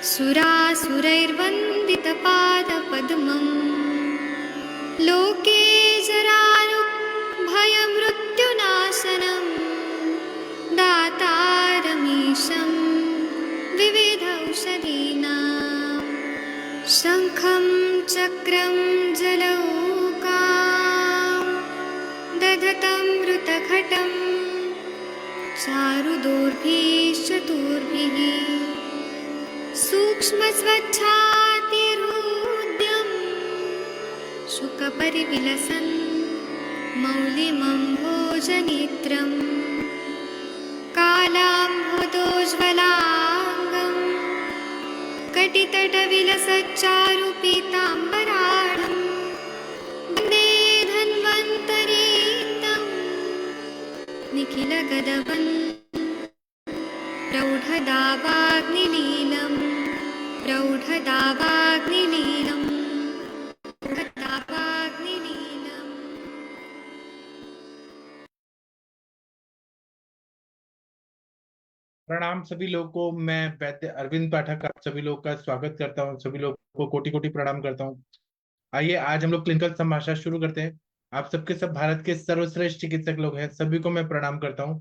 सुरासुरैर्वन्दितपादपद्मम् लोके जरारुभयमृत्युनाशनं दातारमीशं विविधौषधीनां शङ्खं चक्रं जलौकां दधतं मृतघटं चारुदोर्भिश्चतुर्भिः सूक्ष्मस्वच्छातिरुद्यं शुकपरिविलसन् मौलिमम्भोजनेत्रं कालाम्भोदोज्ज्वलाङ्गं कटितटविलसच्चारुपीताम्बराढं वन्दे धन्वन्तरीतं निखिलगदवन् प्रौढदावाग्निलीलम् प्रौढदावाग्निलीलम् प्रौढदावाग्निलीलम्। प्रणाम सभी लोगों को। मैं वैद्य अरविंद पाठक आप सभी लोगों का स्वागत करता हूं। सभी लोगों को कोटि कोटि प्रणाम करता हूं। आइए आज हम लोग क्लिनिकल संभाषण शुरू करते हैं। आप सबके सब भारत के सर्वश्रेष्ठ चिकित्सक लोग हैं, सभी को मैं प्रणाम करता हूं।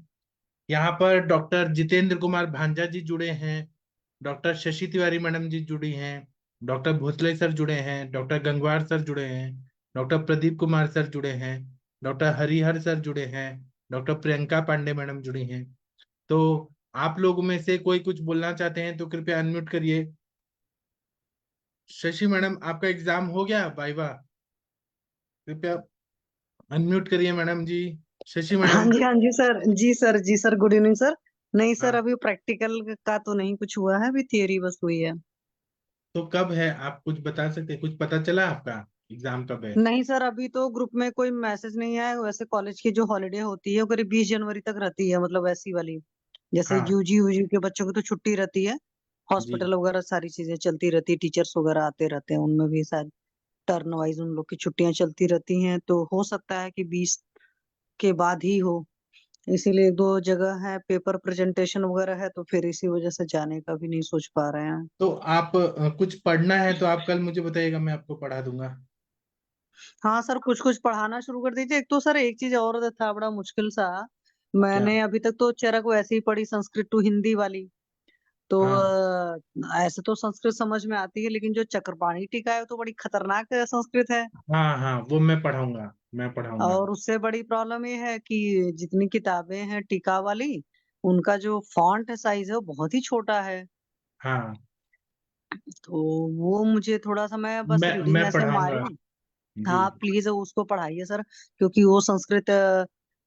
यहाँ पर डॉक्टर जितेंद्र कुमार भांजा जी जुड़े हैं, डॉक्टर शशि तिवारी मैडम जी जुड़ी हैं, डॉक्टर भोसले सर जुड़े हैं, डॉक्टर गंगवार सर जुड़े हैं, डॉक्टर प्रदीप कुमार सर जुड़े हैं, डॉक्टर हरिहर सर जुड़े हैं, डॉक्टर प्रियंका पांडे मैडम जुड़ी हैं। तो आप लोगों में से कोई कुछ बोलना चाहते हैं तो कृपया अनम्यूट करिए। शशि मैडम, आपका एग्जाम हो गया वाइवा? कृपया अनम्यूट करिए मैडम जी। शशि हाँ मैडम। जी, हाँ जी सर। जी सर, गुड इवनिंग सर। नहीं सर, हाँ, अभी प्रैक्टिकल का तो नहीं कुछ हुआ है, अभी थियरी बस हुई है। तो कब है आप कुछ बता सकते हैं? कुछ पता चला आपका एग्जाम कब है? नहीं सर, अभी तो ग्रुप में कोई मैसेज नहीं आया। वैसे कॉलेज की जो हॉलीडे होती है वो करीब 20 जनवरी तक रहती है, मतलब वैसी वाली। जैसे हाँ यूजी के बच्चों की तो छुट्टी रहती है, जी। हॉस्पिटल वगैरह सारी चीजें चलती रहती है, टीचर्स वगैरह आते रहते हैं, उनमें भी शायद टर्न वाइज उन लोग की छुट्टियां चलती रहती हैं। तो हो सकता है कि 20 के बाद ही हो। इसीलिए 2 जगह है, पेपर प्रेजेंटेशन वगैरह है, तो फिर इसी वजह से जाने का भी नहीं सोच पा रहे हैं। तो आप कुछ पढ़ना है तो आप कल मुझे बताइएगा, मैं आपको पढ़ा दूंगा। हाँ सर, कुछ कुछ पढ़ाना शुरू कर दीजिए। एक तो सर एक चीज और था बड़ा मुश्किल सा। क्या? मैंने अभी तक तो चरक वैसे ही पढ़ी, संस्कृत टू हिंदी वाली। तो हाँ ऐसे तो संस्कृत समझ में आती है, लेकिन जो चक्रपाणी टीका है वो तो बड़ी खतरनाक संस्कृत है। हाँ हाँ, वो मैं पढ़ाऊंगा, मैं पढ़ाऊंगा। और उससे बड़ी प्रॉब्लम ये है कि जितनी किताबें हैं टीका वाली, उनका जो फॉन्ट साइज है वो बहुत ही छोटा है। हाँ, तो वो मुझे थोड़ा सा, मैं बस रीडिंग मैं ऐसे मारी पढ़ाऊंगा हूँ। जी। हाँ प्लीज उसको पढ़ाइए सर, क्योंकि वो संस्कृत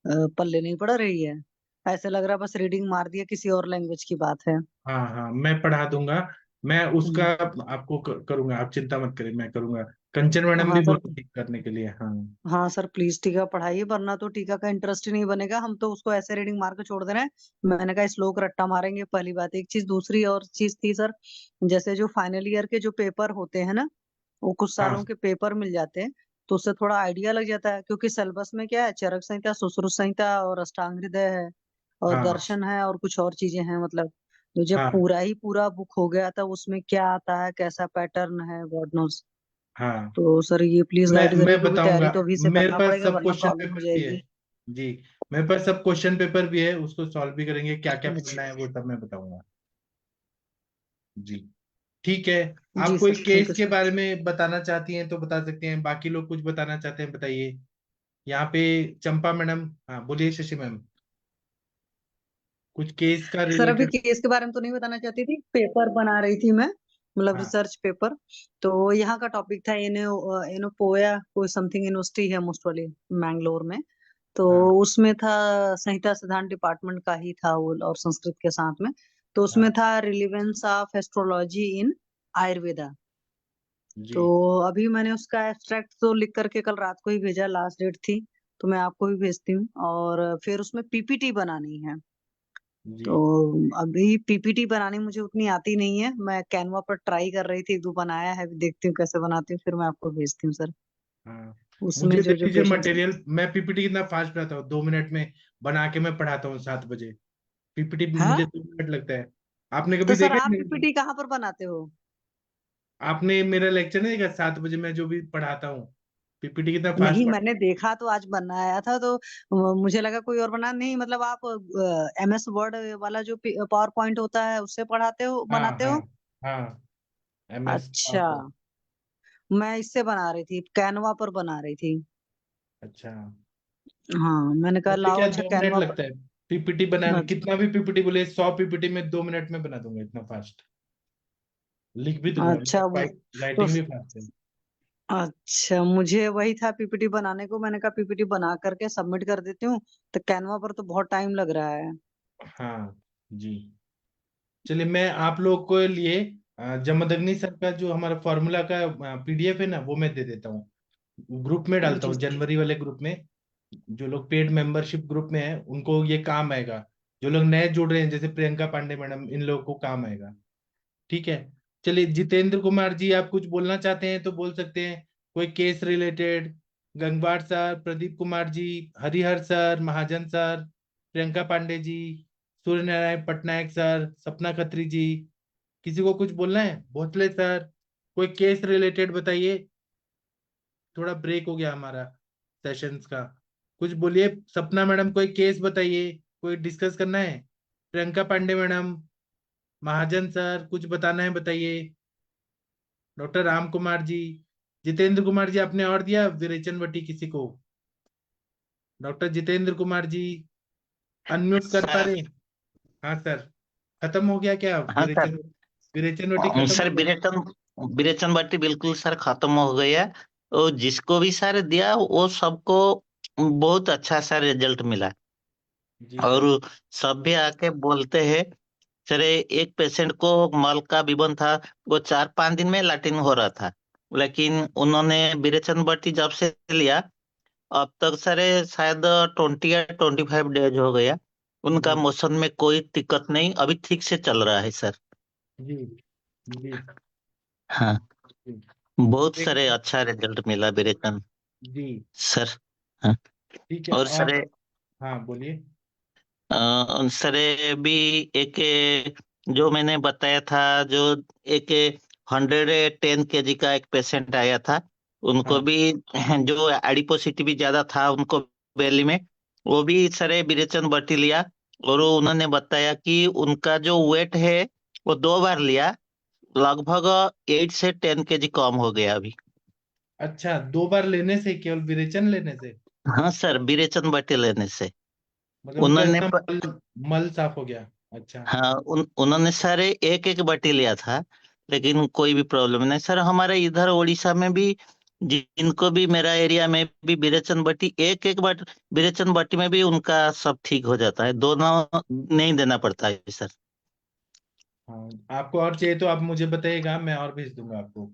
पल्ले नहीं पड़ रही है। ऐसे लग रहा है बस रीडिंग मार दिया, किसी और लैंग्वेज की बात है। हाँ हाँ, मैं पढ़ा दूंगा। मैं उसका हम्म, आपको करूंगा, आप चिंता मत करिए, मैं करूंगा। कंचन मैडम हाँ भी सर। बोली करने के लिए। हाँ हाँ सर प्लीज टीका पढ़ाइए, वरना तो टीका का इंटरेस्ट ही नहीं बनेगा। हम तो उसको ऐसे रीडिंग मार के छोड़ दे रहे हैं। मैंने कहा श्लोक रट्टा मारेंगे, पहली बात। एक चीज, दूसरी और चीज थी सर, जैसे जो फाइनल ईयर के जो पेपर होते हैं ना, वो कुछ हाँ सालों के पेपर मिल जाते हैं, तो उससे थोड़ा आइडिया लग जाता है। क्योंकि सिलेबस में क्या है, चरक संहिता, सुश्रुत संहिता और अष्टांग हृदय है, और हाँ दर्शन है, और कुछ और चीजें हैं। मतलब तो जब हाँ पूरा ही पूरा बुक हो गया था, उसमें क्या आता है, कैसा पैटर्न है, गॉड नोज। हाँ, तो सर ये प्लीज गाइड करिए, मैं क्योंकि तैयारी बताऊंगा। तो अभी से मेरे करना पास पड़ेगा, सब वरना क्वेश्चन प्रॉब्लम हो पेपर भी है जाएगी। जी। मेरे पास सब क्वेश्चन पेपर भी है, उसको सॉल्व भी करेंगे। क्या क्या अच्छा। पढ़ना है वो सब मैं बताऊंगा जी। ठीक है। जी आप कोई सर, थैंक केस यू के सर। बारे में बताना चाहती हैं तो बता सकते हैं, बाकी लोग कुछ बताना चाहते हैं बताइए। यहाँ पे चंपा मैडम, हाँ बोलिए। शशि मैम, कुछ केस का सर अभी रिलेटेड। केस के बारे में तो नहीं बताना चाहती थी, पेपर बना रही थी मैं, मतलब हाँ रिसर्च पेपर। तो यहाँ का टॉपिक था इनोपोया, कोई समथिंग यूनिवर्सिटी है मोस्ट वाली, मैंगलोर में। तो हाँ उसमें था, संहिता सिद्धांत डिपार्टमेंट का ही था वो, और संस्कृत के साथ में। तो उसमें हाँ था रिलीवेंस ऑफ एस्ट्रोलॉजी इन आयुर्वेदा। जी तो अभी मैंने उसका एब्स्ट्रैक्ट तो लिख करके कल रात को ही भेजा, लास्ट डेट थी। तो मैं आपको भी भेजती हूँ, और फिर उसमें पीपीटी बनानी है। जी। तो अभी पीपीटी बनानी मुझे उतनी आती नहीं है, मैं कैनवा पर ट्राई कर रही थी, एक दो बनाया है, देखती हूँ कैसे बनाती हूँ, फिर मैं आपको भेजती हूँ सर। हाँ, उसमें मुझे दे जो जो दीजिए क्वेश्चन। मटेरियल। मैं पीपीटी कितना फास्ट बनाता हूँ, 2 मिनट में बना के मैं पढ़ाता हूँ 7 बजे। पीपीटी हाँ मुझे 2 मिनट लगता है। आपने तो कभी सर देखा आप नहीं? पीपीटी कहाँ पर बनाते हो? आपने मेरा लेक्चर नहीं देखा 7 बजे मैं जो भी पढ़ाता हूँ? पीपीटी कितना फास्ट नहीं, पढ़। मैंने देखा तो आज बनाया था, तो मुझे लगा कोई और बना नहीं, मतलब आप MS वर्ड वाला जो पावर पॉइंट होता है उससे पढ़ाते हो, हाँ बनाते हाँ हो? हाँ, MS अच्छा, पावर। मैं इससे बना रही थी, कैनवा पर बना रही थी। अच्छा, हाँ, मैंने कहा मुझे लाओ क्या अच्छा 2 मिनट कैनवा लगता है पीपीटी बनाने, पर। कितना भी पीपीटी बोले, 100 पीपीटी में 2 मिनट में बना दूंगा, इतना फास्ट लिख भी दूंगा, अच्छा, मेरा तो राइटिंग भी फास्ट है। अच्छा, मुझे वही था पीपीटी बनाने को, मैंने कहा पीपीटी बना करके सबमिट कर देती हूँ, तो कैनवा पर तो बहुत टाइम लग रहा है। हाँ जी। चलिए, मैं आप लोग के लिए जमदग्नि सर का जो हमारा फॉर्मूला का पीडीएफ है ना, वो मैं दे देता हूँ, ग्रुप में डालता जी। हूँ, जनवरी वाले ग्रुप में। जो लोग पेड मेंबरशिप ग्रुप में है उनको ये काम आएगा, जो लोग नए जुड़ रहे हैं जैसे प्रियंका पांडे मैडम, इन लोगों को काम आएगा। ठीक है। चलिए, जितेंद्र कुमार जी, आप कुछ बोलना चाहते हैं तो बोल सकते हैं, कोई case related. Gangwar sir, Pradeep Kumar ji, Harihar sir, Mahajan sir, Priyanka Pandey ji, Surya Narayan Patnaik sir, Sapna Khatri ji, किसी को कुछ बोलना है? भोसले सर, कोई केस रिलेटेड बताइए। थोड़ा ब्रेक हो गया हमारा सेशंस का, कुछ बोलिए। सपना मैडम, कोई केस बताइए, कोई डिस्कस करना है? प्रियंका पांडे मैडम, महाजन सर, कुछ बताना है बताइए। डॉक्टर राम कुमार जी, जितेंद्र कुमार जी, आपने और दिया विरेचन वटी किसी को? डॉक्टर जितेंद्र कुमार जी अनम्यूट कर पा सर। रहे? हाँ सर, खत्म हो गया क्या हाँ सर। विरेचन? विरेचन वटी खत्म सर हो गया? विरेचन विरेचन बाटी बिल्कुल सर खत्म हो गया। और जिसको भी सर दिया वो सबको बहुत अच्छा सा रिजल्ट मिला। जी और सर। सब भी आके बोलते हैं, सर एक पेशेंट को मल का विवन था, वो 4-5 दिन में लैट्रिन हो रहा था, लेकिन उन्होंने विरेचन बाटी जब से लिया अब तक सर शायद 20 या 25 डेज हो गया, उनका जी मोशन में कोई दिक्कत नहीं, अभी ठीक से चल रहा है सर। जी जी हाँ, जी। बहुत एक- सारे अच्छा रिजल्ट मिला विरेचन जी सर। हाँ। ठीक है। और और सर हाँ बोलिए। सर भी एक जो मैंने बताया था, जो एक 110 kg का एक पेशेंट आया था, उनको हाँ भी जो एडिपोसिटी भी ज्यादा था उनको बेली में, वो भी सर विरेचन बटी लिया। और वो उन्होंने बताया कि उनका जो वेट है वो 2 बार लिया, लगभग 8 से 10 kg कम हो गया अभी। अच्छा, 2 बार लेने से, केवल विरेचन लेने से? हाँ सर, विरेचन बटी लेने से मतलब उनका उन्होंने इतना मल साफ हो गया? अच्छा। हाँ उन्होंने सारे एक एक बाटी लिया था, लेकिन कोई भी प्रॉब्लम नहीं सर। हमारे इधर उड़ीसा में भी जिनको भी, मेरा एरिया में भी विरेचन बटी एक एक बाट विरेचन बटी में भी उनका सब ठीक हो जाता है, दोनों नहीं देना पड़ता है सर। हाँ, आपको और चाहिए तो आप मुझे बताइएगा, मैं और भेज दूंगा आपको।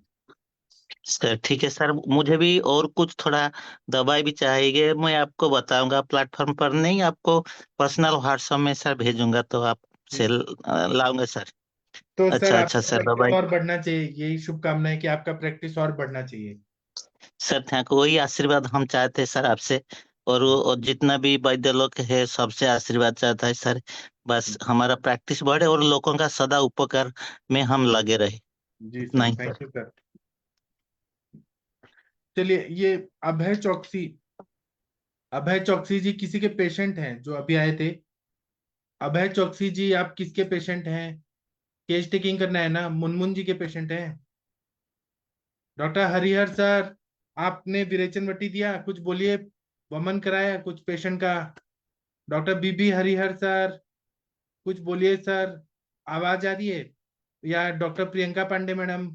सर ठीक है सर, मुझे भी और कुछ थोड़ा दवाई भी चाहिए, मैं आपको बताऊंगा प्लेटफॉर्म पर, नहीं आपको पर्सनल व्हाट्सएप में सर भेजूंगा, तो आप से लाऊंगा सर। तो सर अच्छा अच्छा आपका सर, प्रैक्टिस दवाई। और बढ़ना चाहिए, यही शुभकामनाएं कि आपका प्रैक्टिस और बढ़ना चाहिए। सर थैंक, वही आशीर्वाद हम चाहते हैं सर आपसे। और जितना भी वैद्य लोग है सबसे आशीर्वाद चाहता है सर, बस हमारा प्रैक्टिस बढ़े और लोगों का सदा उपकार में हम लगे रहे, जी उतना sir, he sir. Thank you sir. चलिए, ये अभय चौकसी, अभय चौकसी जी किसी के पेशेंट हैं जो अभी आए थे? अभय चौकसी जी, आप किसके पेशेंट हैं? केस टेकिंग करना है ना? मुनमुन जी के पेशेंट हैं? डॉक्टर हरिहर सर, आपने विरेचन वटी दिया, कुछ बोलिए। वमन कराया कुछ पेशेंट का? डॉक्टर बीबी हरिहर सर, कुछ बोलिए सर, आवाज आ रही है? या doctor Priyanka Pandey madam,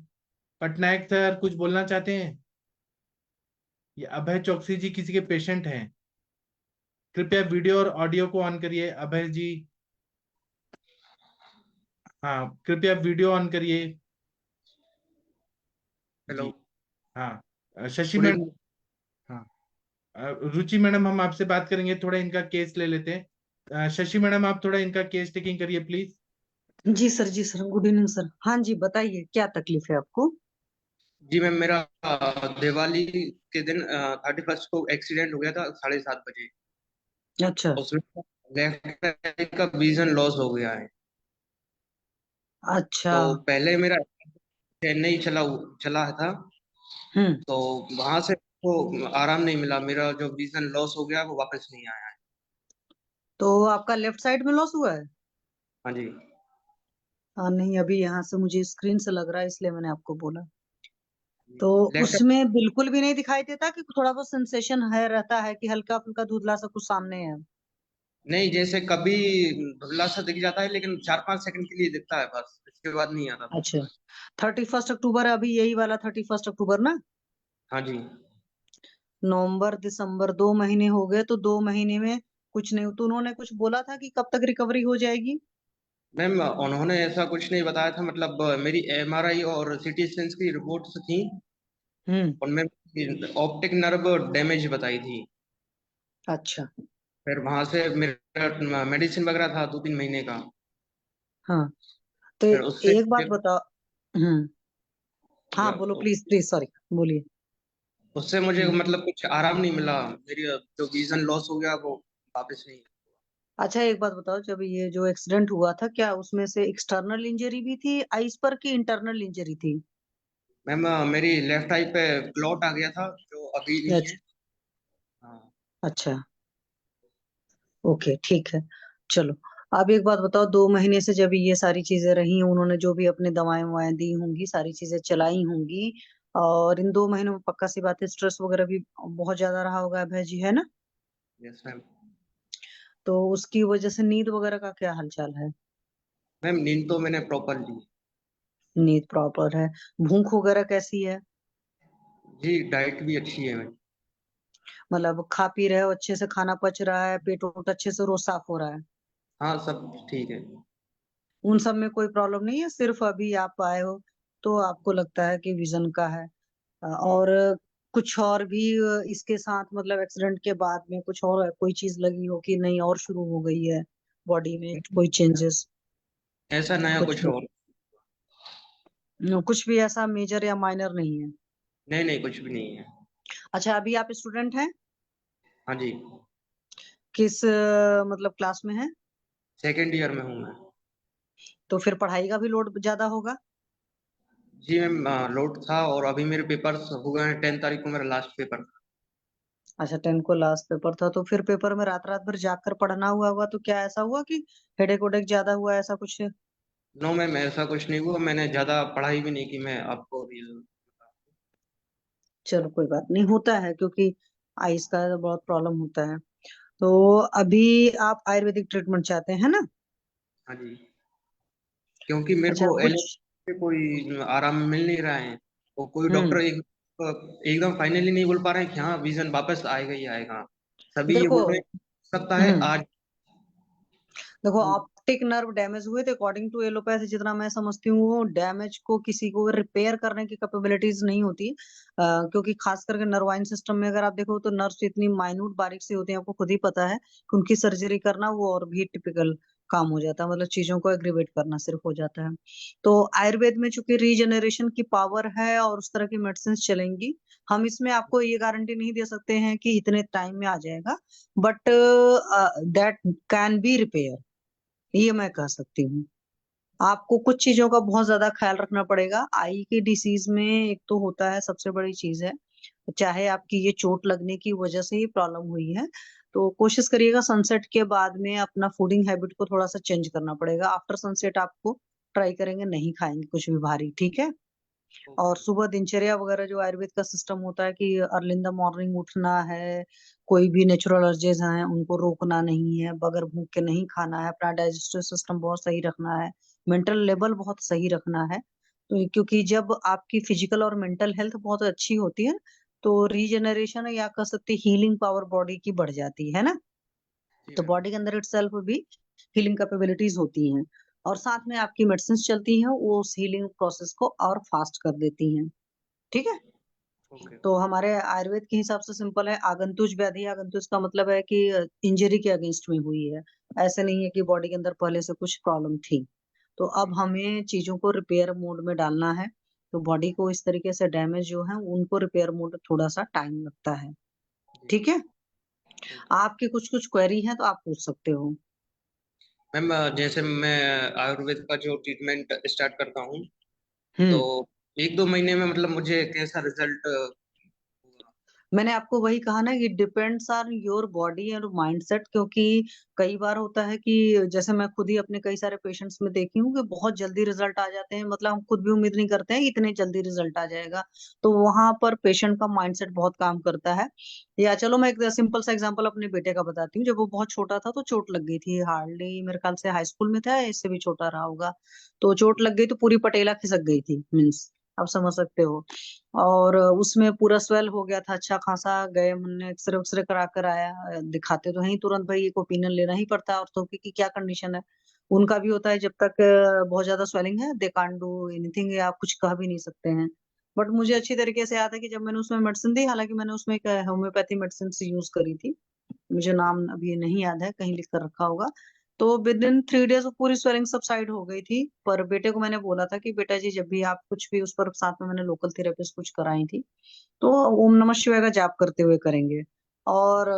Patnaik sir, कुछ बोलना चाहते हैं? ये अभय चौकसी जी किसी के पेशेंट हैं? कृपया वीडियो और ऑडियो को ऑन करिए अभय जी। हाँ, कृपया वीडियो ऑन करिए। हेलो। जी। हाँ, शशि गुड मैडम। इवनिंग। हाँ, रुचि मैडम, हम आपसे बात करेंगे, थोड़ा इनका केस ले लेते हैं। शशि मैडम, आप थोड़ा इनका केस टेकिंग करिए प्लीज। जी सर, जी सर, गुड इवनिंग सर। हाँ जी, बताइए क्या तकलीफ है आपको? जी मैम, मेरा दिवाली के दिन 31st को एक्सीडेंट हो गया था 7:30 बजे। अच्छा। उसमें लेफ्ट का विजन लॉस हो गया है। अच्छा। तो पहले मेरा चेन्नई चला चला था, हम्म। तो वहां से तो आराम नहीं मिला, मेरा जो विजन लॉस हो गया वो वापस नहीं आया है। तो आपका लेफ्ट साइड में लॉस हुआ है? हाँ जी। हाँ, नहीं, अभी यहाँ से मुझे स्क्रीन से लग रहा है, इसलिए मैंने आपको बोला। तो लेफ्ट उसमें बिल्कुल भी नहीं दिखाई देता कि थोड़ा बहुत सेंसेशन है, रहता है कि हल्का फुल्का धुंधला सा कुछ सामने है? नहीं, जैसे कभी धुंधला सा दिख जाता है, लेकिन 4-5 सेकंड के लिए दिखता है बस, इसके बाद नहीं आता था। अच्छा। 31 अक्टूबर है अभी, यही वाला 31 अक्टूबर ना? हाँ जी। नवंबर दिसंबर 2 महीने हो गए, तो 2 महीने में कुछ नहीं, तो उन्होंने कुछ बोला था कि कब तक रिकवरी हो जाएगी? मैम, उन्होंने ऐसा कुछ नहीं बताया था, मतलब मेरी एमआरआई और सीटी स्कैन की रिपोर्ट्स थी, हम्म। उनमें ऑप्टिक नर्व डैमेज बताई थी। अच्छा। फिर वहां से मेरा मेडिसिन वगैरह था 2-3 महीने का। हाँ, तो फिर उससे एक बात बताओ। हम्म। हाँ, बोलो, प्लीज प्लीज, सॉरी, बोलिए। उससे मुझे हम्म। मतलब कुछ आराम नहीं मिला, मेरी जो विजन लॉस हो गया वो वापस नहीं। अच्छा, एक बात बताओ, जब ये जो एक्सीडेंट हुआ था, क्या उसमें से एक्सटर्नल इंजरी भी थी आईज पर कि इंटरनल इंजरी थी? मैम, मेरी लेफ्ट आई पे क्लॉट आ गया था जो अभी नहीं है। अच्छा। हाँ। अच्छा, ओके, ठीक है। चलो, अब एक बात बताओ, 2 महीने से जब ये सारी चीजें रही, उन्होंने जो भी अपनी दवाएं ववाएं दी होंगी, सारी चीजें चलाई होंगी, और इन 2 महीनों में पक्का सी बात है, स्ट्रेस वगैरह भी बहुत ज्यादा रहा होगा अभय जी, है ना? Yes ma'am. तो उसकी वजह से नींद वगैरह का क्या हालचाल है? मैम, नींद तो मैंने प्रॉपर ली। नींद प्रॉपर है? भूख वगैरह कैसी है? जी, डाइट भी अच्छी है मैम। मतलब खा पी रहे हो अच्छे से, खाना पच रहा है, पेट वोट अच्छे से रोज साफ हो रहा है? हाँ, सब ठीक है। उन सब में कोई प्रॉब्लम नहीं है, सिर्फ अभी आप आए हो तो आपको लगता है कि विजन का है। और कुछ और भी इसके साथ, मतलब एक्सीडेंट के बाद में कुछ और कोई चीज लगी हो कि नहीं, और शुरू हो गई है बॉडी में कोई चेंजेस? ऐसा नया कुछ कुछ भी? और? कुछ भी ऐसा मेजर या माइनर नहीं है? नहीं नहीं, कुछ भी नहीं है। अच्छा, अभी आप स्टूडेंट हैं? हाँ जी। किस मतलब क्लास में है? सेकेंड ईयर में हूँ मैं। तो फिर पढ़ाई का भी लोड ज्यादा होगा? जी मैम, लोड था, और अभी मेरे पेपर्स हुए हैं, 10 तारीख को मेरा लास्ट पेपर था। अच्छा, 10 को लास्ट पेपर था, तो फिर पेपर में रात रात भर जाकर पढ़ना हुआ होगा, तो क्या ऐसा हुआ कि हेडेक वेडेक ज्यादा हुआ, ऐसा कुछ? नो मैम, ऐसा कुछ नहीं हुआ, मैंने ज्यादा पढ़ाई भी नहीं की, मैं आपको रीजन। चलो, कोई बात नहीं, होता है, क्योंकि आइस का तो बहुत प्रॉब्लम होता है। तो अभी आप आयुर्वेदिक ट्रीटमेंट चाहते हैं ना? हाँ जी, क्योंकि मेरे अच्छा, को कुछ। एलर्जी से कोई आराम मिल नहीं रहा है, और कोई डॉक्टर हम्म। एकदम फाइनली नहीं बोल पा रहे हैं कि हाँ विजन वापस आएगा ही आएगा। सभी ये देखो। बोल रहे हैं हो सकता है हम्म। आज। देखो, ऑप्टिक नर्व डैमेज हुए थे, अकॉर्डिंग टू एलोपैथी, जितना मैं समझती हूँ, वो डैमेज को किसी को रिपेयर करने की कैपेबिलिटीज नहीं होती। क्योंकि खास करके नर्वाइन सिस्टम में अगर आप देखो तो नर्व्स इतनी माइन्यूट बारीक से होती हैं, आपको खुद ही पता है कि उनकी सर्जरी करना वो और भी टिपिकल काम हो जाता है, मतलब चीजों को एग्रीवेट करना सिर्फ हो जाता है। तो आयुर्वेद में चूंकि रीजनरेशन की पावर है और उस तरह की मेडिसिन चलेंगी, हम इसमें आपको ये गारंटी नहीं दे सकते हैं कि इतने टाइम में आ जाएगा, but that can be repair, ये मैं कह सकती हूँ। आपको कुछ चीजों का बहुत ज्यादा ख्याल रखना पड़ेगा। आई की डिसीज में एक तो होता है, सबसे बड़ी चीज है, चाहे आपकी ये चोट लगने की वजह से ही प्रॉब्लम हुई है, तो कोशिश करिएगा सनसेट के बाद में अपना फूडिंग हैबिट को थोड़ा सा चेंज करना पड़ेगा। आफ्टर सनसेट आपको ट्राई करेंगे, नहीं खाएंगे कुछ भी भारी, ठीक है? और ओके। सुबह दिनचर्या वगैरह जो आयुर्वेद का सिस्टम होता है कि अर्ली इन द मॉर्निंग उठना है, कोई भी नेचुरल अर्जेज हैं उनको रोकना नहीं है, बगैर भूख के नहीं खाना है, अपना डाइजेस्टिव सिस्टम बहुत सही रखना है, मेंटल लेवल बहुत सही रखना है। तो क्योंकि जब आपकी फिजिकल और मेंटल हेल्थ बहुत अच्छी होती है, तो रीजनरेशन या कह सकते हीलिंग पावर बॉडी की बढ़ जाती है ना? जी तो मैम। बॉडी के अंदर इटसेल्फ भी हीलिंग कैपेबिलिटीज होती हैं, और साथ में आपकी मेडिसिन चलती हैं, वो उस हीलिंग प्रोसेस को और फास्ट कर देती हैं, ठीक है? ओके। तो हमारे आयुर्वेद के हिसाब से सिंपल है, आगंतुज व्याधि, आगंतुज का मतलब है कि इंजरी के अगेंस्ट में हुई है, ऐसे नहीं है कि बॉडी के अंदर पहले से कुछ प्रॉब्लम थी। तो अब हमें चीजों को रिपेयर मोड में डालना है, तो बॉडी को इस तरीके से डैमेज जो है उनको रिपेयर मोड थोड़ा सा टाइम लगता है, जी। ठीक है? ओके। आपकी कुछ कुछ क्वेरी है तो आप पूछ सकते हो। मैम जैसे मैं आयुर्वेद का जो ट्रीटमेंट स्टार्ट करता हूँ तो हम्म 1-2 महीने में मतलब मुझे कैसा रिजल्ट होगा? मैंने आपको वही कहा ना कि depends on your body and mindset, क्योंकि कई बार होता है कि जैसे मैं खुद ही अपने कई सारे पेशेंट्स में देखी हूँ कि बहुत जल्दी रिजल्ट आ जाते हैं, मतलब हम खुद भी उम्मीद नहीं करते हैं कि इतने जल्दी रिजल्ट आ जाएगा। तो वहां पर पेशेंट का माइंडसेट बहुत काम करता है। या चलो मैं एक सिंपल सा एग्जांपल अपने बेटे का बताती हूँ। जब वो बहुत छोटा था तो चोट लग गई थी, हार्डली मेरे ख्याल से हाई स्कूल में था या इससे भी छोटा रहा होगा। तो चोट लग गई तो पूरी पटेला खिसक गई थी, मीन्स आप समझ सकते हो। और उसमें पूरा स्वेल हो गया था अच्छा खासा। गए हमने एक्सरे उक्सरे करा कर आया, दिखाते तो हैं ही तुरंत भाई, एक ओपिनियन लेना ही पड़ता है ऑर्थो की क्या कंडीशन है। उनका भी होता है जब तक बहुत ज्यादा स्वेलिंग है दे कांट डू एनीथिंग, या आप कुछ कह भी नहीं सकते हैं। बट मुझे अच्छी तरीके से याद है कि जब मैंने उसमें मेडिसिन दी, हालांकि मैंने उसमें एक होम्योपैथी मेडिसिन यूज करी थी, मुझे नाम अभी नहीं याद है, कहीं लिख कर रखा होगा। तो विद इन 3 डेज वो पूरी स्वेलिंग सबसाइड हो गई थी। पर बेटे को मैंने बोला था कि बेटा जी जब भी आप कुछ भी, उस पर साथ में मैंने लोकल थेरेपिस्ट कुछ कराई थी, तो ओम नमः शिवाय का जाप करते हुए करेंगे। और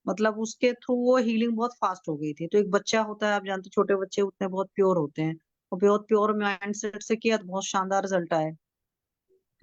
मतलब उसके थ्रू वो हीलिंग बहुत फास्ट हो गई थी। तो एक बच्चा होता है, आप जानते छोटे बच्चे उतने बहुत प्योर होते हैं, और बहुत प्योर माइंड सेट से किया तो बहुत शानदार रिजल्ट आए।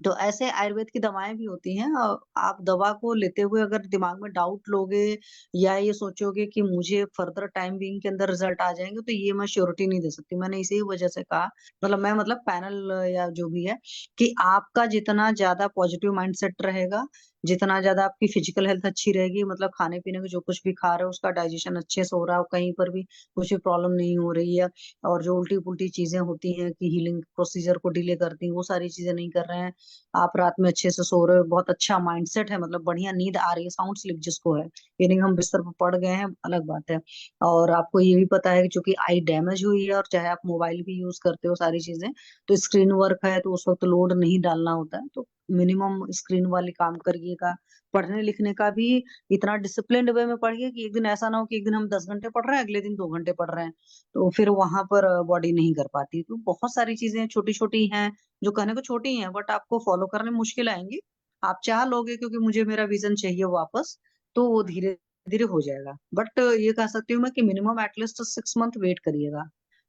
तो ऐसे आयुर्वेद की दवाएं भी होती हैं, और आप दवा को लेते हुए अगर दिमाग में डाउट लोगे या ये सोचोगे कि मुझे फर्दर टाइम बीइंग के अंदर रिजल्ट आ जाएंगे, तो ये मैं श्योरिटी नहीं दे सकती। मैंने इसी वजह से कहा, मतलब मैं मतलब पैनल या जो भी है, कि आपका जितना ज्यादा पॉजिटिव माइंडसेट रहेगा, जितना ज्यादा आपकी फिजिकल हेल्थ अच्छी रहेगी, मतलब खाने पीने को जो कुछ भी खा रहे हो उसका डाइजेशन अच्छे से हो रहा हो, कहीं पर भी कुछ भी प्रॉब्लम नहीं हो रही है, और जो उल्टी पुल्टी चीजें होती हैं कि हीलिंग प्रोसीजर को डिले करती हैं, वो सारी चीजें नहीं कर रहे हैं, आप रात में अच्छे से सो रहे हो, बहुत अच्छा माइंडसेट है, मतलब बढ़िया नींद आ रही है, साउंड स्लीप जिसको है, ये नहीं हम बिस्तर पर पड़ गए हैं अलग बात है। और आपको ये भी पता है कि चूंकि आई डैमेज हुई है, और चाहे आप मोबाइल भी यूज करते हो सारी चीजें, तो स्क्रीन वर्क है तो उस वक्त लोड नहीं डालना होता है, तो मिनिमम स्क्रीन वाले काम करिएगा। पढ़ने लिखने का भी इतना डिसिप्लिन्ड वे में पढ़िए कि एक दिन ऐसा ना हो कि एक दिन हम 10 घंटे पढ़ रहे हैं, अगले दिन 2 घंटे पढ़ रहे हैं, तो फिर वहां पर बॉडी नहीं कर पाती। तो बहुत सारी चीजें छोटी छोटी हैं जो कहने को छोटी हैं, बट आपको फॉलो करने में मुश्किल आएंगी। आप चाह लोगे क्योंकि मुझे मेरा विजन चाहिए वापस, तो वो धीरे धीरे हो जाएगा। बट ये कह सकती हूँ मैं कि मिनिमम एटलीस्ट 6 मंथ वेट करिएगा,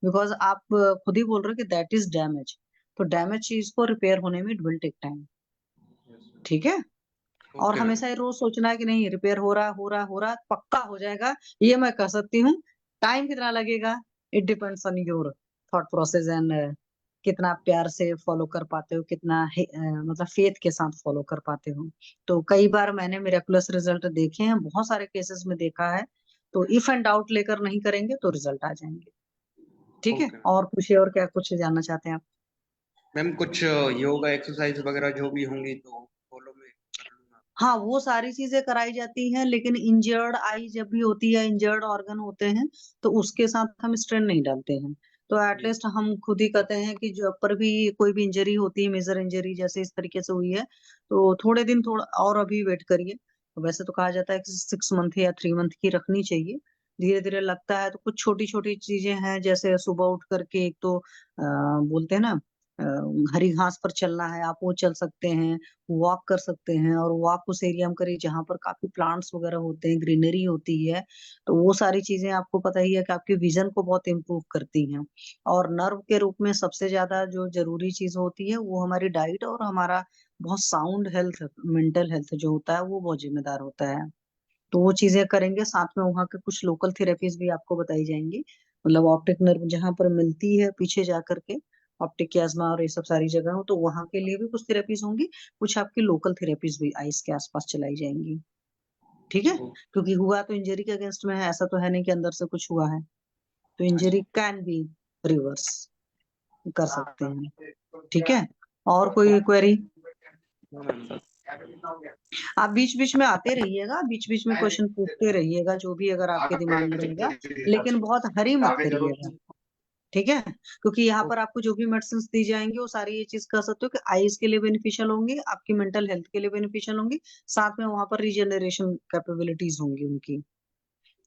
बिकॉज आप खुद ही बोल रहे हो कि दैट इज डैमेज। तो डैमेज चीज को रिपेयर होने में इट विल टेक टाइम। ठीक है। और ओके मैम। हमेशा ये रोज सोचना है कि नहीं रिपेयर हो रहा हो रहा हो रहा, पक्का हो जाएगा, ये मैं कह सकती हूँ। टाइम कितना लगेगा, it depends on your thought process and कितना आप प्यार से फॉलो कर पाते हो, कितना मतलब फेथ के साथ फॉलो कर पाते हो। तो कई बार मैंने मिरेकुलस रिजल्ट देखे हैं, बहुत सारे केसेस में देखा है। तो इफ एंड डाउट लेकर नहीं करेंगे तो रिजल्ट आ जाएंगे। ठीक है, ओके और पूछिए, और क्या कुछ जानना चाहते हैं आप? मैम, कुछ योगा एक्सरसाइज वगैरह जो भी होंगी तो फॉलो में कर लूंगा। हाँ, वो सारी चीजें कराई जाती हैं, लेकिन इंजर्ड आई जब भी होती है, इंजर्ड ऑर्गन होते हैं, तो उसके साथ हम स्ट्रेन नहीं डालते हैं। तो यस। एटलीस्ट हम खुद ही कहते हैं कि जब पर भी कोई भी इंजरी होती है, मेजर इंजरी जैसे इस तरीके से हुई है, तो थोड़े दिन थोड़ा और अभी वेट करिए। वैसे तो कहा जाता है कि 6 मंथ या 3 मंथ की रखनी चाहिए। धीरे धीरे लगता है तो कुछ छोटी छोटी चीजें हैं, जैसे सुबह उठ करके एक तो बोलते हैं ना, अ, हरी घास पर चलना है, आप वो चल सकते हैं, वॉक कर सकते हैं। और वॉक उस एरिया में करिए जहां पर काफी प्लांट्स वगैरह होते हैं, ग्रीनरी होती है। तो वो सारी चीजें आपको पता ही है कि आपके विजन को बहुत इम्प्रूव करती हैं। और नर्व के रूप में सबसे ज्यादा जो जरूरी चीज होती है वो हमारी डाइट और हमारा बहुत साउंड हेल्थ, मेंटल हेल्थ जो होता है वो बहुत जिम्मेदार होता है। तो वो चीजें करेंगे, साथ में वहाँ के कुछ लोकल थेरेपीज भी आपको बताई जाएंगी, मतलब ऑप्टिक नर्व जहाँ पर मिलती है पीछे जा करके, ऑप्टिक याज्मा और ये सब सारी जगह हो, तो वहाँ के लिए भी कुछ थेरेपीज होंगी। कुछ आपकी लोकल थेरेपीज भी आइस के आसपास चलाई जाएंगी। ठीक है, क्योंकि हुआ तो इंजरी के अगेंस्ट में है, ऐसा तो है नहीं कि अंदर से कुछ हुआ है। तो इंजरी कैन बी रिवर्स, कर सकते हैं। ठीक है, और कोई क्वेरी? आप बीच बीच में आते रहिएगा, बीच बीच में क्वेश्चन पूछते रहिएगा, जो भी अगर आपके दिमाग में रहेगा, लेकिन बहुत हरी मत करिएगा। ठीक है, क्योंकि यहाँ पर आपको जो भी मेडिसिन दी जाएंगी वो सारी ये चीज कह सकते हो कि आईज के लिए बेनिफिशियल होंगी, आपकी मेंटल हेल्थ के लिए बेनिफिशियल होंगी, साथ में वहां पर रीजनरेशन कैपेबिलिटीज होंगी उनकी।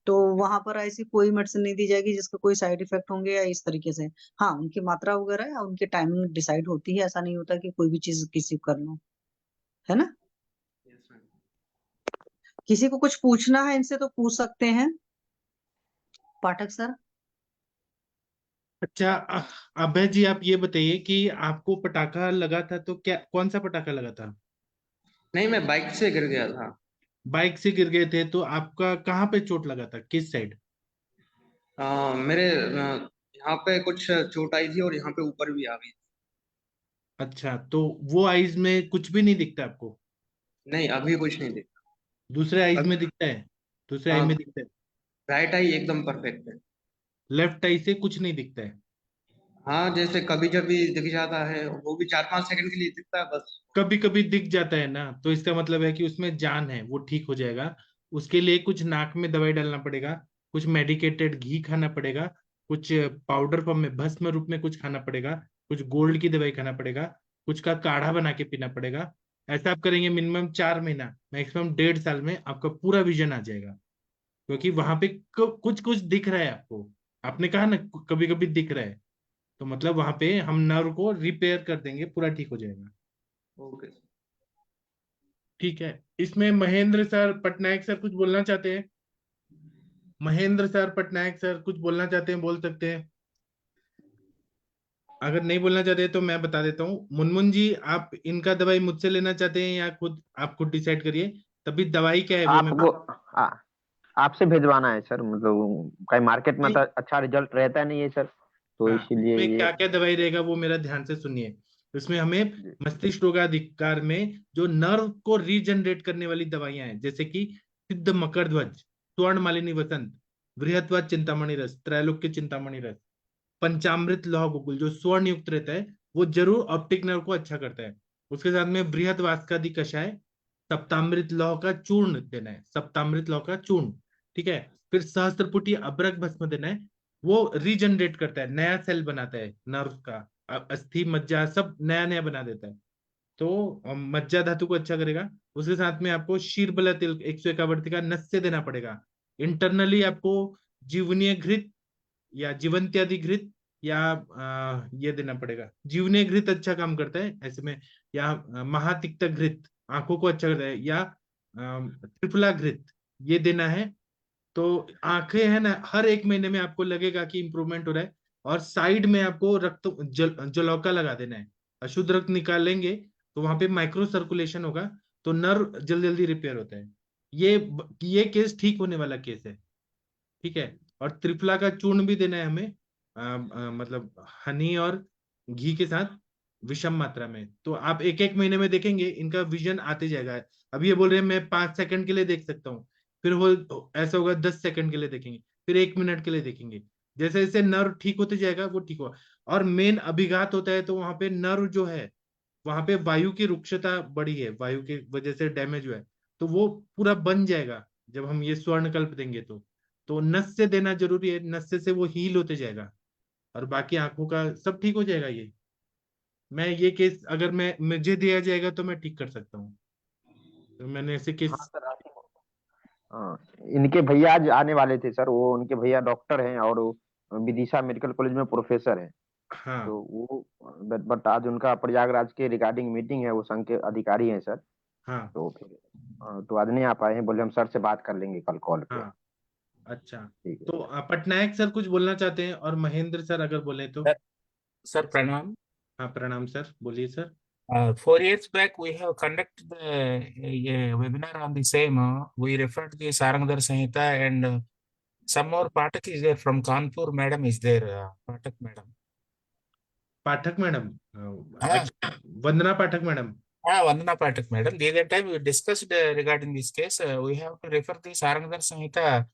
तो वहां पर ऐसी कोई मेडिसिन नहीं दी जाएगी जिसका कोई साइड इफेक्ट होंगे या इस तरीके से। हाँ, उनकी मात्रा वगैरह या उनकी टाइमिंग डिसाइड होती है, ऐसा नहीं होता कि कोई भी चीज किसी को कर लो, है ना। Yes ma'am. किसी को कुछ पूछना है इनसे तो पूछ सकते हैं, पाठक सर। अच्छा, अभय जी आप ये बताइए कि आपको पटाखा लगा था तो क्या, कौन सा पटाखा लगा था? नहीं, मैं बाइक से गिर गया था। बाइक से गिर गए थे तो आपका कहाँ पे चोट लगा था, किस साइड? मेरे यहाँ पे कुछ चोट आई थी और यहाँ पे ऊपर भी आ गई। अच्छा, तो वो आईज में कुछ भी नहीं दिखता आपको? नहीं, अभी कुछ नहीं दिखा। दूसरे आईज में अभी दिखता है? दूसरे आई में दिखता है? राइट आई एकदम परफेक्ट है। लेफ्ट आई से कुछ नहीं दिखता है? हाँ, जैसे कभी कभी दिख जाता है, वो भी 4-5 सेकंड के लिए दिखता है बस। कभी कभी दिख जाता है ना, तो इसका मतलब है कि उसमें जान है, वो ठीक हो जाएगा। उसके लिए कुछ नाक में दवाई डालना पड़ेगा, कुछ मेडिकेटेड घी खाना पड़ेगा, कुछ पाउडर फॉर्म में भस्म रूप में कुछ खाना पड़ेगा, कुछ गोल्ड की दवाई खाना पड़ेगा, कुछ का काढ़ा बना के पीना पड़ेगा। ऐसा आप करेंगे मिनिमम 4 महीना, मैक्सिमम 1.5 साल में आपका पूरा विजन आ जाएगा। क्योंकि वहां पे कुछ कुछ दिख रहा है आपको। आपने कहा ना कभी कभी दिख रहा है, तो मतलब वहां पे हम नर्व को रिपेयर कर देंगे, पूरा ठीक हो जाएगा। ओके। ठीक है। इसमें महेंद्र सर पटनायक सर कुछ बोलना चाहते हैं? महेंद्र सर पटनायक सर कुछ बोलना चाहते हैं, बोल सकते हैं। अगर नहीं बोलना चाहते तो मैं बता देता हूँ। मुनमुन जी, आप इनका दवाई मुझसे लेना चाहते हैं या खुद, आप खुद डिसाइड करिए। तभी दवाई क्या है वो मैं आपको आ, आपसे भिजवाना है सर, मतलब कहीं मार्केट में नहीं, तो अच्छा रिजल्ट रहता नहीं है सर, तो हाँ, इसीलिए इसमें ये। क्या क्या दवाई रहेगा वो मेरा ध्यान से सुनिए। इसमें हमें जी मस्तिष्क रोगाधिकार में जो नर्व को रीजनरेट करने वाली दवाइयां हैं, जैसे कि सिद्ध मकरध्वज, स्वर्ण मालिनी वसंत, बृहत्वत चिंतामणि रस, त्रैलोक्य चिंतामणि रस, पंचामृत लौह गुगुल जो स्वर्ण युक्त रहता है, वो जरूर ऑप्टिक नर्व को अच्छा करता है। उसके साथ में बृहद वास्कादि कषाय, सप्तामृत लौह का चूर्ण देना है, सप्तामृत लौह का चूर्ण। ठीक है। फिर सहस्त्रपुटी अभ्रक भस्म देना है। वो रीजनरेट करता है, नया सेल बनाता है नर्व का, अस्थि मज्जा सब नया नया बना देता है। तो मज्जा धातु को अच्छा करेगा। उसके साथ में आपको शीरबला तिल 151 का नस्य देना पड़ेगा। इंटरनली आपको जीवनीय घृत या जीवंत्यादि घृत या ये देना पड़ेगा। जीवनीय घृत अच्छा काम करता है ऐसे में, या महातिक्त घृत आंखों को अच्छा करता है, या त्रिफला घृत ये देना है। तो आंखें है ना, हर 1 महीने में आपको लगेगा कि इंप्रूवमेंट हो रहा है। और साइड में आपको रक्त जलौका लगा देना है। अशुद्ध रक्त निकालेंगे तो वहां पे माइक्रो सर्कुलेशन होगा, तो नर्व जल्दी जल्दी रिपेयर होता है। ये केस ठीक होने वाला केस है। ठीक है। और त्रिफला का चूर्ण भी देना है हमें, मतलब हनी और घी के साथ विषम मात्रा में। तो आप 1-1 महीने में देखेंगे इनका विजन आते जाएगा। अब ये बोल रहे हैं मैं 5 सेकंड के लिए देख सकता हूँ, फिर वो ऐसा होगा 10 सेकंड के लिए देखेंगे, फिर 1 मिनट के लिए देखेंगे। जैसे जैसे नर्व ठीक होते जाएगा वो ठीक होगा। और मेन अभिघात होता है तो वहां पे नर्व जो है, वहां पे वायु की रुक्षता बढ़ी है, वायु की वजह से डैमेज हुआ है, तो वो पूरा बन जाएगा जब हम ये स्वर्णकल्प देंगे तो नस से देना जरूरी है, नस से वो हील होते जाएगा। और बाकी आंखों का सब ठीक हो जाएगा। ये केस अगर मैं मुझे दिया जाएगा तो मैं ठीक कर सकता हूँ। तो मैंने ऐसे हाँ केस। सर हाँ, इनके भैया आज आने वाले थे सर, वो उनके भैया डॉक्टर हैं और वो विदिशा मेडिकल कॉलेज में प्रोफेसर हैं। हाँ, तो वो बट आज उनका प्रयागराज के रिगार्डिंग मीटिंग है, वो संघ के अधिकारी हैं सर। हाँ, तो फिर तो आज नहीं आ पाए हैं, बोले हम सर से बात कर लेंगे कल कॉल पे। हाँ। अच्छा, ठीक है तो सर। पटनायक सर कुछ बोलना चाहते हैं और महेंद्र सर अगर बोले तो। Sir, sir, Pranam. हाँ, प्रणाम सर, बोलिए sir. 4 years back, we have conducted a webinar on the same. We referred to the Sarangadhar Samhita, and some more Pathak is there from Kanpur. Madam is there, Pathak Madam. Pathak madam, Ah, अच्छा, वंदना पाठक madam. Vandana Pathak Madam. The other time we discussed regarding this case. We have to refer the Sarangadhar Samhita,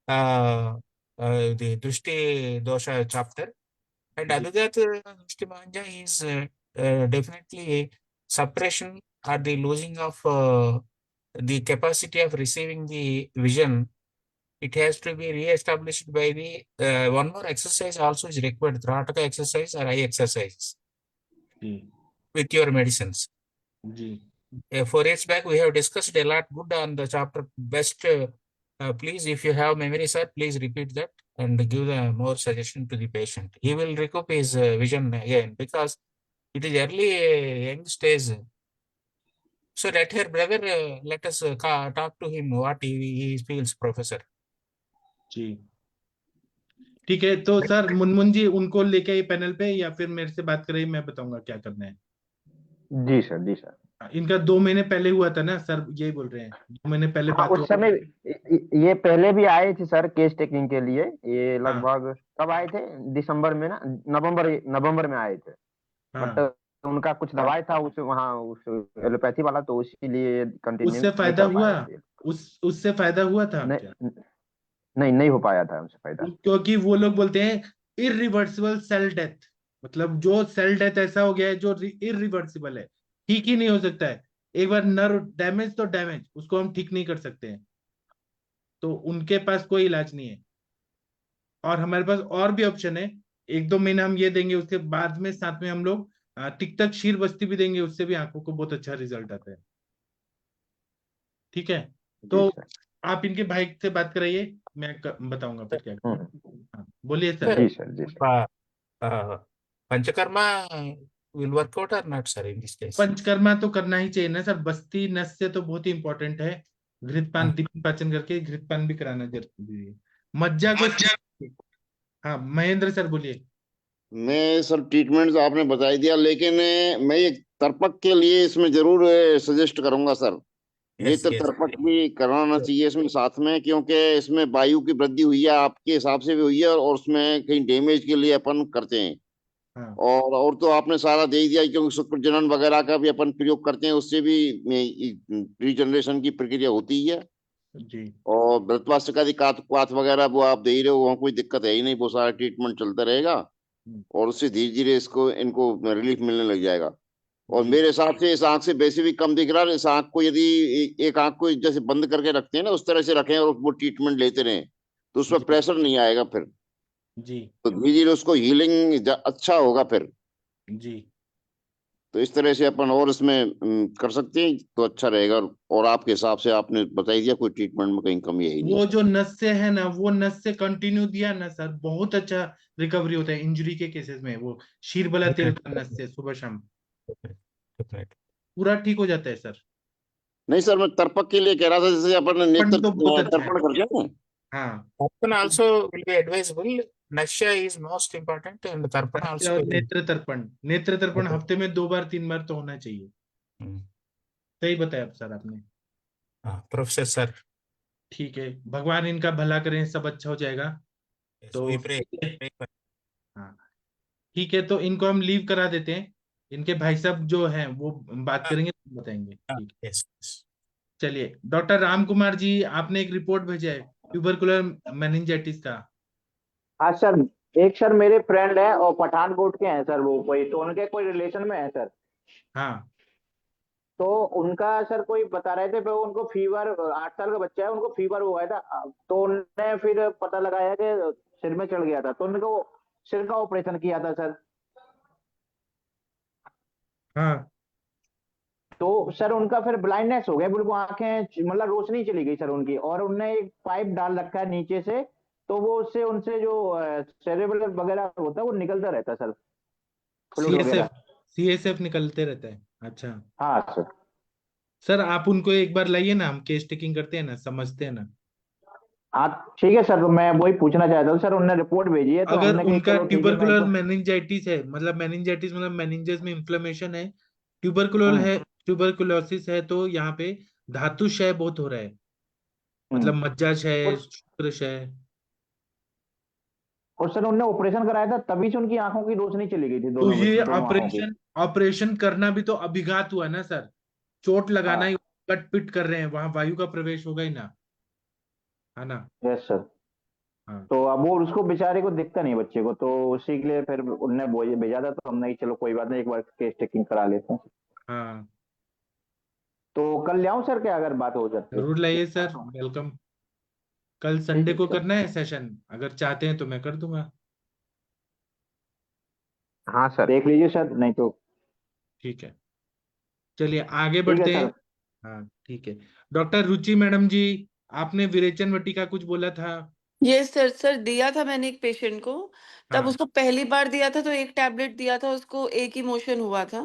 uh, the Drishti Dosha chapter. And जी, Abhigat Manja is definitely suppression or the losing of the capacity of receiving the vision. It has to be re-established by the one more exercise also is required, Trataka exercise or eye exercise जी, with your medicines. जी। 4 years back, we have discussed a lot good on the chapter. Best, please, if you have memory, sir, please repeat that and give the more suggestion to the patient. He will recoup his vision again because it is early young stage. So let her brother, let us talk to him what he feels, professor. जी, ठीक है, तो sir Munmun जी उनको लेके आइए panel पे, या फिर मेरे से बात करिए, मैं बताऊंगा क्या करना है। जी सर, जी सर। इनका 2 महीने पहले हुआ था ना सर, यही बोल रहे हैं, 2 महीने पहले हाँ, बात उस हुआ। समय ये पहले भी आए थे सर केस टेकिंग के लिए। ये हाँ लगभग कब आए थे? दिसंबर में ना, नवंबर नवंबर में आए थे। बट हाँ, उनका कुछ दवाई था उस वहाँ उस एलोपैथी वाला, तो इसीलिए कंटिन्यू उससे नहीं फायदा कर हुआ? पाए थे। उससे फायदा हुआ था क्या? नहीं, नहीं, नहीं हो पाया था उनसे फायदा। क्योंकि वो लोग बोलते हैं इरिवर्सिबल सेल डेथ, मतलब जो सेल डेथ ऐसा हो गया है जो इरिवर्सिबल है, ठीक ही नहीं हो सकता है। एक बार नर्व डैमेज तो डैमेज, उसको हम ठीक नहीं कर सकते हैं, तो उनके पास कोई इलाज नहीं है। और हमारे पास और भी ऑप्शन है, 1-2 महीना हम ये देंगे, उसके बाद में साथ में हम लोग टिकटक शीर बस्ती भी देंगे, उससे भी आंखों को बहुत अच्छा रिजल्ट आता है। ठीक है, जी तो सर। आप इनके भाई से बात कराइए, मैं बताऊंगा फिर क्या करना है। हाँ, बोलिए Sir, सर। जी सर, जी sir. Panchakarma will work out or not, sir, in this case? Panchakarma तो करना ही चाहिए ना सर, बस्ती नस से तो बहुत ही इंपॉर्टेंट है। घृतपान, हाँ। दीपन पाचन करके घृतपान भी कराना जरूरी है। मज्जा को। हाँ महेंद्र सर बोलिए। मैं सर ट्रीटमेंट तो आपने बता ही दिया, लेकिन मैं एक तर्पक के लिए इसमें जरूर सजेस्ट करूंगा सर। Yes, नेत्र yes. तर्पक भी कराना चाहिए इसमें साथ में, क्योंकि इसमें वायु की वृद्धि हुई है, आपके हिसाब से भी हुई है, और उसमें कहीं डैमेज के लिए अपन करते हैं। हाँ और तो आपने सारा दे ही दिया, क्योंकि शुक्र जनन वगैरह का भी अपन प्रयोग करते हैं, उससे भी रीजनरेशन की प्रक्रिया होती है। जी। और मृतवास्य का कात क्वाथ वगैरह वो आप दे ही रहे हो, वहाँ कोई दिक्कत है ही नहीं, वो सारा ट्रीटमेंट चलता रहेगा, और उससे धीरे धीरे इसको इनको रिलीफ मिलने लग जाएगा। और जी मेरे हिसाब से इस आंख से वैसे भी कम दिख रहा है, इस आंख को यदि एक आंख को जैसे बंद करके रखते हैं ना, उस तरह से रखें और वो ट्रीटमेंट लेते रहें, तो उसमें जी प्रेशर नहीं आएगा फिर, जी तो धीरे धीरे उसको हीलिंग अच्छा होगा फिर। जी। तो इस तरह से अपन और इसमें कर सकते हैं तो अच्छा रहेगा। और आपके हिसाब से आपने बता ही दिया, कोई ट्रीटमेंट में कहीं कमी है ही नहीं वो सर। जो नस से है ना, वो नस से कंटिन्यू दिया ना सर, बहुत अच्छा रिकवरी होता है इंजरी के केसेस में। वो शीरबला तेल का नस से सुबह शाम Definitely. पूरा ठीक हो जाता है सर। नहीं सर, मैं तर्पक के लिए कह रहा था, जैसे अपन नेत्र पण तो बहुत अच्छा है। तर्पण करते हैं ना। हाँ, Tarpana also will be advisable. Nasha is most important, and Tarpana नस्य also और will. नेत्र तर्पण हफ्ते में 2 बार 3 बार तो होना चाहिए। Hmm. सही बताया सर आपने। Professor sir, ठीक है, भगवान इनका भला करें, सब अच्छा हो जाएगा। yes, तो we pray. ठीक है। Pray for. हाँ ठीक है, तो इनको हम लीव करा देते हैं। इनके भाई साहब जो हैं वो बात करेंगे, तो बताएंगे। ठीक है, Yes, yes. चलिए डॉक्टर राम कुमार जी, आपने एक रिपोर्ट भेजा है ट्यूबरकुलर मेनिंजाइटिस का। हाँ सर, एक सर मेरे फ्रेंड है और पठानकोट के हैं सर, वो कोई तो उनके कोई रिलेशन में है सर। हाँ तो उनका सर कोई बता रहे थे, पर उनको फीवर, 8 साल का बच्चा है, उनको फीवर हुआ था। तो उन्होंने फिर पता लगाया कि सिर में चढ़ गया था, तो उनको सिर का ऑपरेशन किया था सर। हाँ। तो सर उनका फिर ब्लाइंडनेस हो गया, बिल्कुल आंखें, मतलब रोशनी चली गई सर उनकी, और उनने एक पाइप डाल रखा है नीचे से, तो वो उससे उनसे जो सेरेब्रल वगैरह होता है वो निकलता रहता है सर, फ्लूइड सीएसएफ वगैरह। सीएसएफ निकलते रहता है। अच्छा हाँ सर। सर, आप उनको एक बार लाइए ना, हम केस टेकिंग करते हैं ना, समझते हैं ना। हाँ ठीक है सर, तो मैं वही पूछना चाहता हूँ सर, उनने रिपोर्ट भेजी है तो अगर हमने कही उनका चलो ठीक है, मैं ट्यूबरकुलर इनको। मेनिंजाइटिस है, मतलब मेनिंजाइटिस मतलब मेनिंजेस में इन्फ्लेमेशन है, ट्यूबरकुलर हम्म है, ट्यूबरकुलोसिस है, तो यहाँ पे धातु क्षय बहुत हो रहा है, मतलब हम्म। मज्जा क्षय, और शुक्र क्षय। और सर उनने ऑपरेशन कराया था, तभी से उनकी आंखों की रोशनी चली गई थी, तो दोनों ये दोनों आंखों की। ऑपरेशन करना भी तो अभिघात हुआ ना सर, चोट लगाना ही, हाँ। कट पिट कर रहे हैं, वहां वायु का प्रवेश होगा ही ना, है ना। Yes sir. हाँ तो अब वो उसको बेचारे को दिखता नहीं बच्चे को, तो उसी के लिए फिर उनने भेजा था, तो हमने कहा, चलो कोई बात नहीं, एक बार केस टेकिंग करा लेते हैं। हाँ, तो कल ले आऊं सर क्या, अगर बात हो जाती है? जरूर लाइए सर, वेलकम। कल ठीक संडे है को सर। करना है सेशन, अगर चाहते हैं तो मैं कर दूंगा। हाँ सर, देख लीजिए सर, नहीं तो। ठीक है, चलिए आगे ठीक है बढ़ते हैं। सर। हाँ ठीक है, डॉक्टर रुचि मैडम जी, आपने विरेचन वटी का कुछ बोला था। ये सर दिया था मैंने एक पेशेंट को। तब हाँ उसको पहली बार दिया था तो एक टैबलेट दिया था, उसको एक ही मोशन हुआ था।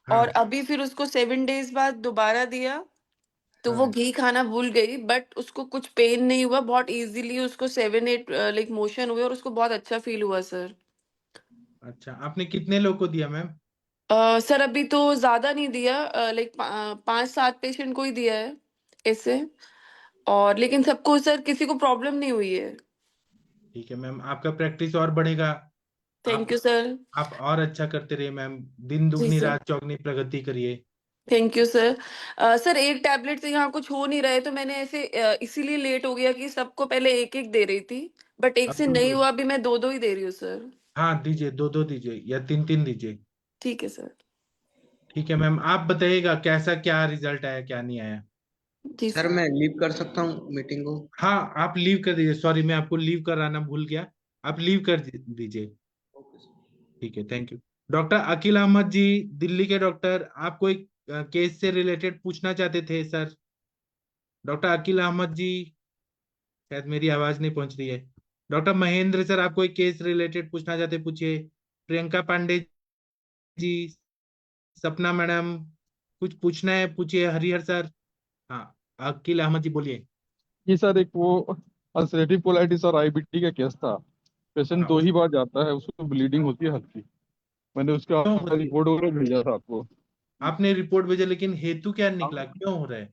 और हाँ अभी फिर उसको 7 डेज बाद दोबारा दिया, तो वो हाँ घी खाना भूल गई, बट उसको कुछ पेन नहीं हुआ, बहुत इजीली उसको 7-8 लाइक मोशन हुए और उसको बहुत अच्छा फील हुआ सर। अच्छा, आपने कितने लोग को दिया मैम? सर अभी तो ज्यादा नहीं दिया, लाइक 5-7 पेशेंट को ही दिया है इससे, और लेकिन सबको सर किसी को प्रॉब्लम नहीं हुई है। ठीक है मैम, आपका प्रैक्टिस और बढ़ेगा। थैंक आप यू सर। आप और अच्छा करते रहिए मैम, दिन जी दुगनी सर। रात चौगनी प्रगति करिए। Thank you sir. सर एक टैबलेट से यहाँ कुछ हो नहीं रहा है, तो मैंने ऐसे इसीलिए लेट हो गया कि सबको पहले एक एक दे रही थी, बट एक अब से नहीं हुआ, अभी मैं 2-2 ही दे रही हूँ सर। हाँ दीजिए, 2-2 दीजिए या 3-3 दीजिए। ठीक है सर। ठीक है मैम, आप बताइएगा कैसा क्या रिजल्ट आया क्या नहीं आया। जी सर सर। मैं लीव कर सकता हूँ मीटिंग को? हाँ आप लीव कर दीजिए, सॉरी मैं आपको लीव कराना भूल गया, आप लीव कर दीजिए। Okay sir. ठीक है, thank you. Doctor Aqeel Ahmed ji, Delhi के डॉक्टर, आप कोई केस से रिलेटेड पूछना चाहते थे सर? डॉक्टर अकील अहमद जी, शायद मेरी आवाज नहीं पहुंच रही है। डॉक्टर महेंद्र सर, आप कोई केस रिलेटेड पूछना चाहते पूछिए। प्रियंका पांडे जी, सपना मैडम, कुछ पूछना है पूछिए। हरिहर सर, हाँ अकील अहमद जी बोलिए। ये सर एक वो अल्सरेटिव कोलाइटिस और आईबीटी का केस था। पेशेंट हाँ 2 ही बार जाता है, उसको ब्लीडिंग होती है हल्की। मैंने उसका क्यों होती है? रिपोर्ट वगैरह भेजा था आपको। आपने रिपोर्ट भेजा, लेकिन हेतु क्या निकला, क्यों हो रहा है?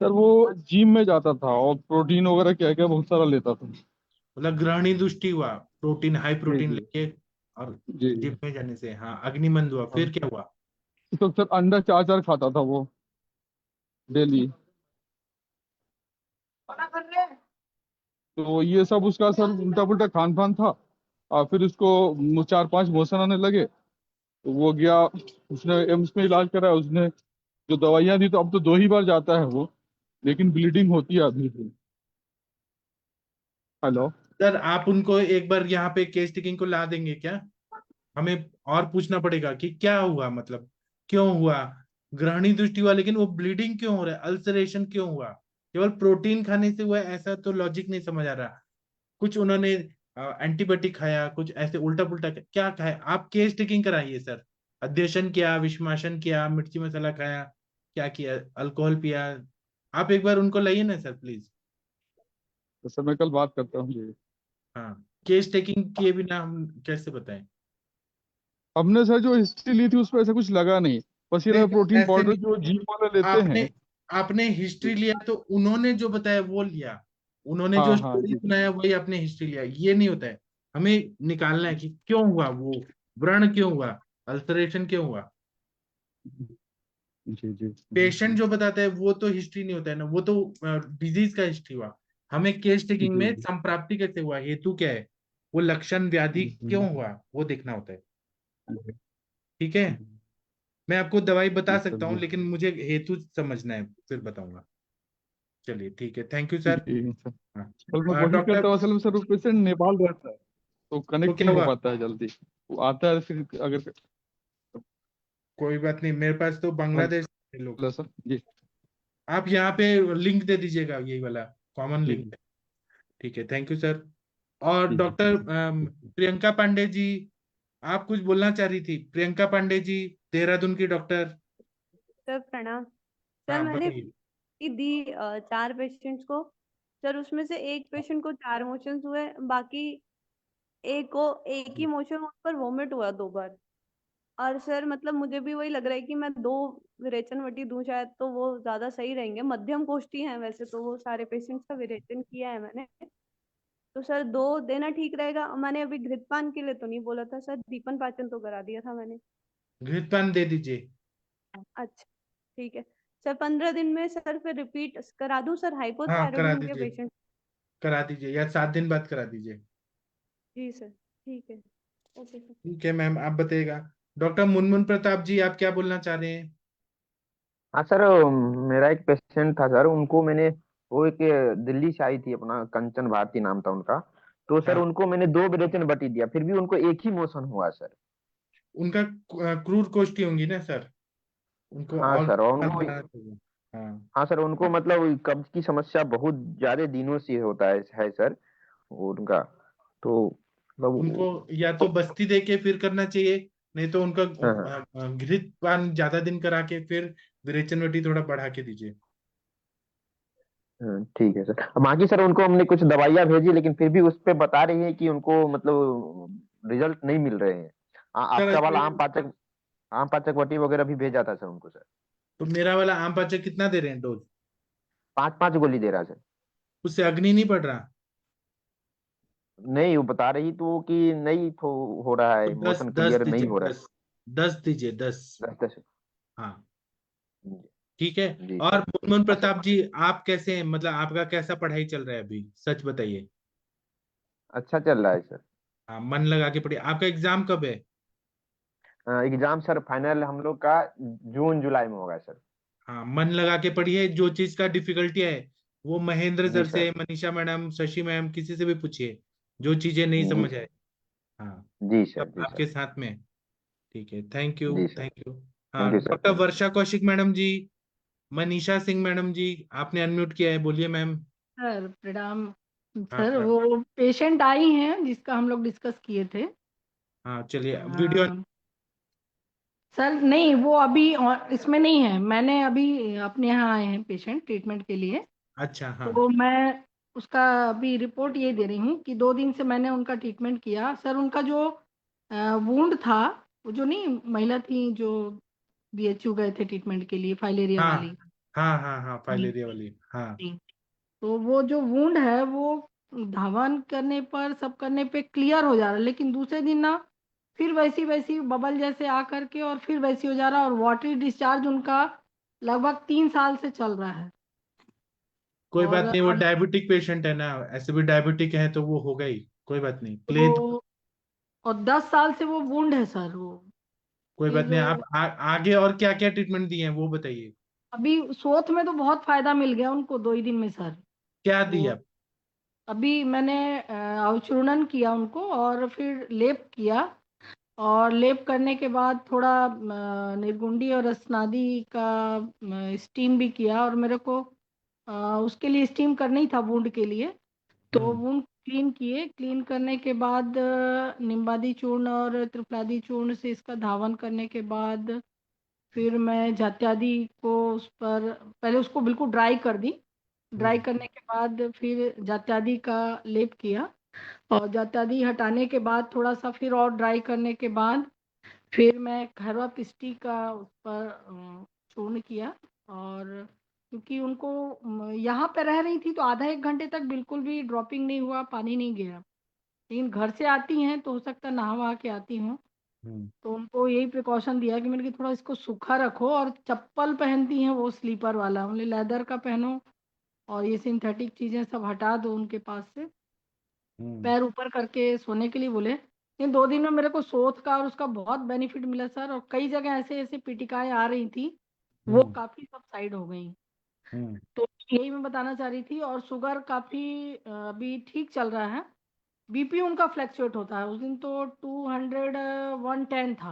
सर वो जिम में जाता था और प्रोटीन वगैरह क्या क्या बहुत सारा लेता था। मतलब ग्रहणी दृष्टि हुआ, प्रोटीन हाई जी प्रोटीन जी लेके, और जी जिम जी। में जाने से हाँ अग्निमंद हुआ, हाँ। फिर क्या हुआ? तो सर अंडा 4-4 खाता था वो डेली। तो ये सब उसका सर उल्टा पुल्टा खान पान था। और फिर उसको 4-5 मोशन आने लगे, तो वो गया, उसने एम्स में इलाज कराया। उसने जो दवाइयां दी, तो अब तो 2 ही बार जाता है वो, लेकिन ब्लीडिंग होती है अभी भी। हेलो। सर आप उनको एक बार यहाँ पे केस टेकिंग को ला देंगे क्या? हमें और पूछना पड़ेगा कि क्या हुआ, मतलब क्यों हुआ। ग्रहणी दृष्टि हुआ, लेकिन वो ब्लीडिंग क्यों हो रहा है, अल्सरेशन क्यों हुआ? केवल प्रोटीन खाने से हुआ है, ऐसा तो लॉजिक नहीं समझ आ रहा। कुछ उन्होंने एंटीबायोटिक खाया, कुछ ऐसे उल्टा पुल्टा क्या खाया? आप केस टेकिंग कराइए सर। अध्ययन किया, विषमाशन किया, मिर्ची मसाला खाया, क्या किया, अल्कोहल पिया? आप एक बार उनको लाइए ना सर प्लीज। तो सर मैं कल बात करता हूँ जी। हाँ, केस टेकिंग किए बिना हम कैसे बताएं? हमने सर जो हिस्ट्री ली थी उस पर ऐसा कुछ लगा नहीं। बस ये नहीं रहा तो प्रोटीन ऐसे पाउडर नहीं, जो जिम वाले लेते आपने हैं। आपने हिस्ट्री लिया तो उन्होंने जो बताया वो लिया, उन्होंने जो हाँ हाँ स्टोरी जी जी सुनाया वही आपने हिस्ट्री लिया, ये नहीं होता है। हमें निकालना है कि क्यों हुआ वो, व्रण क्यों हुआ, अल्सरेशन क्यों हुआ। जी जी पेशेंट जो बताता है वो तो हिस्ट्री नहीं होता है ना, वो तो डिजीज का हिस्ट्री हुआ। हमें केस जी टेकिंग में जी संप्राप्ति कैसे हुआ, हेतु क्या है, वो लक्षण व्याधि जी क्यों हुआ, वो देखना होता है। जी ठीक है, जी मैं आपको दवाई बता जी सर सकता हूँ, जी लेकिन मुझे हेतु समझना है फिर बताऊंगा। चलिए ठीक है, थैंक यू सर। जी सर। कल मैं हाँ कोशिश डॉक्टर, करता हूँ, असल में सर वो पेशेंट नेपाल रहता है, तो तो कनेक्ट क्या नहीं हो हुआ? पाता है जल्दी। वो आता है फिर अगर। कोई बात नहीं, मेरे पास तो बांग्लादेश के लोग। हेलो सर जी आप यहाँ पे लिंक दे दीजिएगा, यही वाला कॉमन जी लिंक है। ठीक है, थैंक यू सर। और जी जी डॉक्टर जी। प्रियंका पांडे जी, आप कुछ बोलना चाह रही थी? प्रियंका पांडे जी, देहरादून की डॉक्टर। सर प्रणाम। सर हाँ मैंने बताइए। दी 4 पेशेंट्स को। सर उसमें से एक पेशेंट को 4 मोशंस हुए, बाकी एक को एक ही मोशन उस पर वोमिट हुआ 2 बार। और सर मतलब मुझे भी वही लग रहा है कि मैं 2 विरेचन वटी दूं शायद, तो वो ज्यादा सही रहेंगे। मध्यम कोष्ठी हैं वैसे तो वो सारे पेशेंट्स का विरेचन किया है मैंने। तो सर 2 देना ठीक रहेगा। मैंने अभी घृतपान के लिए तो नहीं बोला था सर, दीपन पाचन तो करा दिया था मैंने। घृतपान दे दीजिए। अच्छा ठीक है सर। 15 दिन में सर फिर रिपीट करा दूं सर हाँ करा हाइपोथायरॉयडिज्म के दीजिए, पेशेंट? करा दीजिए, या 7 दिन बाद करा दीजिए। जी सर ठीक है। Okay sir. ठीक है मैम, आप बताइएगा। डॉक्टर मुनमुन प्रताप जी, आप क्या बोलना चाह रहे हैं? हाँ सर, मेरा एक पेशेंट था सर, उनको मैंने वो एक दिल्ली से आई थी, अपना कंचन भारती नाम था उनका। तो सर हाँ, उनको मैंने 2 विरेचन बटी दिया, फिर भी उनको एक ही मोशन हुआ सर। उनका क्रूर कोष्ठी होंगी ना सर, उनको हाँ और सर, और उनको, बनाना चाहिए। हाँ, हाँ सर उनको मतलब कब्ज की समस्या बहुत ज्यादा दिनों से होता है सर उनका। तो उनको मतलब या तो बस्ती दे के फिर करना चाहिए, नहीं तो उनका हाँ हाँ। घृत पान ज्यादा दिन करा के फिर विरेचन वटी थोड़ा बढ़ा के दीजिए। ठीक है सर। बाकी सर उनको हमने कुछ दवाइयाँ भेजी, लेकिन फिर भी उस पे बता रही है कि उनको मतलब रिजल्ट नहीं मिल रहे हैं। सर आपका वाला आम पाचक वटी वगैरह भी भेजा था सर उनको सर। तो मेरा वाला आम पाचक कितना दे रहे हैं डोज? 5-5 गोली दे रहा सर। उससे अग्नि नहीं पड़ रहा? नहीं, वो बता रही तो कि नहीं तो हो रहा तो है, दस मोशन दस क्लियर नहीं दीजिए, हो रहा 10 दीजिए, 10। है। 10 हाँ, 10 ठीक है। जी और सर। मुनमुन अच्छा, प्रताप जी, आप कैसे हैं? मतलब आपका कैसा पढ़ाई चल रहा है अभी, सच बताइए। अच्छा चल रहा है सर। हाँ, मन लगा के पढ़िए। आपका एग्जाम कब है? एग्जाम सर फाइनल हम लोग का जून जुलाई में होगा सर। हाँ, मन लगा के पढ़िए। जो चीज का डिफिकल्टी है वो महेंद्र जी सर से, sir. Manisha madam, Shashi ma'am, किसी से भी पूछिए जो चीजें नहीं जी समझ सर। आए। हाँ, जी सब सर। जी आपके सर। साथ में है। ठीक है, थैंक यू, जी सर। Thank you. हाँ, thank you sir. Doctor thank you. Varsha Kaushik madam ji, Manisha Singh madam ji, आपने अनम्यूट किया है, बोलिए मैम। सर प्रणाम। हाँ, सर वो पेशेंट आई हैं जिसका हम लोग डिस्कस किए थे। हाँ, चलिए वीडियो। अ, सर नहीं, वो अभी इसमें नहीं है। मैंने अभी अपने यहाँ आए हैं पेशेंट ट्रीटमेंट के लिए। अच्छा, हाँ, तो मैं उसका अभी रिपोर्ट ये दे रही हूँ कि 2 दिन से मैंने उनका ट्रीटमेंट किया। सर उनका जो वुंड था, वो जो नहीं महिला थी जो बीएचयू गए थे ट्रीटमेंट के लिए, फाइलेरिया हाँ, वाली। हाँ, हाँ, हाँ, जी फाइलेरिया वाली, हाँ। जी। तो वो जो वुंड है वो धावन करने पर, सब करने पे क्लियर हो जा रहा है, लेकिन दूसरे दिन ना फिर वैसी वैसी बबल जैसे आ करके और फिर वैसी हो जा रहा है, और वाटरी डिस्चार्ज उनका लगभग 3 साल से चल रहा है। कोई और बात नहीं, वो अब डायबिटिक पेशेंट है ना, ऐसे भी डायबिटिक है तो वो होगा ही, कोई बात नहीं, प्लेन। वो और 10 साल से वो वुंड है सर वो। कोई बात फिर नहीं, आप आगे और क्या क्या ट्रीटमेंट दिए हैं वो बताइए। अभी सोथ में तो बहुत फायदा मिल गया उनको 2 ही दिन में सर। क्या दिया? वो अभी मैंने अवचूर्णन किया उनको और फिर लेप किया, और लेप करने के बाद थोड़ा निर्गुंडी और स्नादि का स्टीम भी किया। और मेरे को उसके लिए स्टीम करना ही था वुंड के लिए। तो वुंड क्लीन किए, क्लीन करने के बाद निम्बादी चूर्ण और त्रिफलादी चूर्ण से इसका धावन करने के बाद फिर मैं जात्यादि को उस पर पहले उसको बिल्कुल ड्राई कर दी। ड्राई करने के बाद फिर जात्यादि का लेप किया, और जात्यादि हटाने के बाद थोड़ा सा फिर और ड्राई करने के बाद फिर मैं खरवा पिस्टी का उस पर चूर्ण किया। और क्योंकि उनको यहाँ पे रह रही थी तो आधा 1 घंटे तक बिल्कुल भी ड्रॉपिंग नहीं हुआ, पानी नहीं गया। लेकिन घर से आती हैं तो हो सकता है नहा वहा के आती हूँ, तो उनको यही प्रिकॉशन दिया कि मैंने कि थोड़ा इसको सूखा रखो। और चप्पल पहनती हैं वो स्लीपर वाला, उन्हें लेदर का पहनो, और ये सिंथेटिक चीज़ें सब हटा दो उनके पास से। पैर ऊपर करके सोने के लिए बोले। इन 2 दिन में मेरे को सोथ का और उसका बहुत बेनिफिट मिला सर। और कई जगह ऐसे ऐसे पिटिकाएं आ रही थी, वो काफ़ी सबसाइड हो गई। तो यही मैं बताना चाह रही थी। और शुगर काफ़ी अभी ठीक चल रहा है। बीपी उनका फ्लैक्चुएट होता है, उस दिन तो 200 110 था।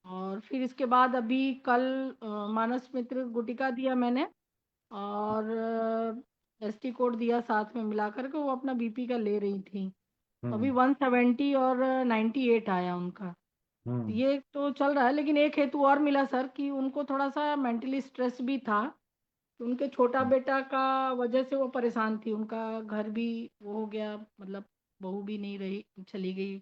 और फिर इसके बाद अभी कल मानस मित्र गुटिका दिया मैंने, और एसटी कोड दिया साथ में मिला करके, वो अपना बीपी का ले रही थी। अभी 170 और 98 आया उनका। ये तो चल रहा है, लेकिन एक हेतु और मिला सर कि उनको थोड़ा सा मेंटली स्ट्रेस भी था। उनके छोटा बेटा का वजह से वो परेशान थी, उनका घर भी वो हो गया, मतलब बहू भी नहीं रही, चली गई।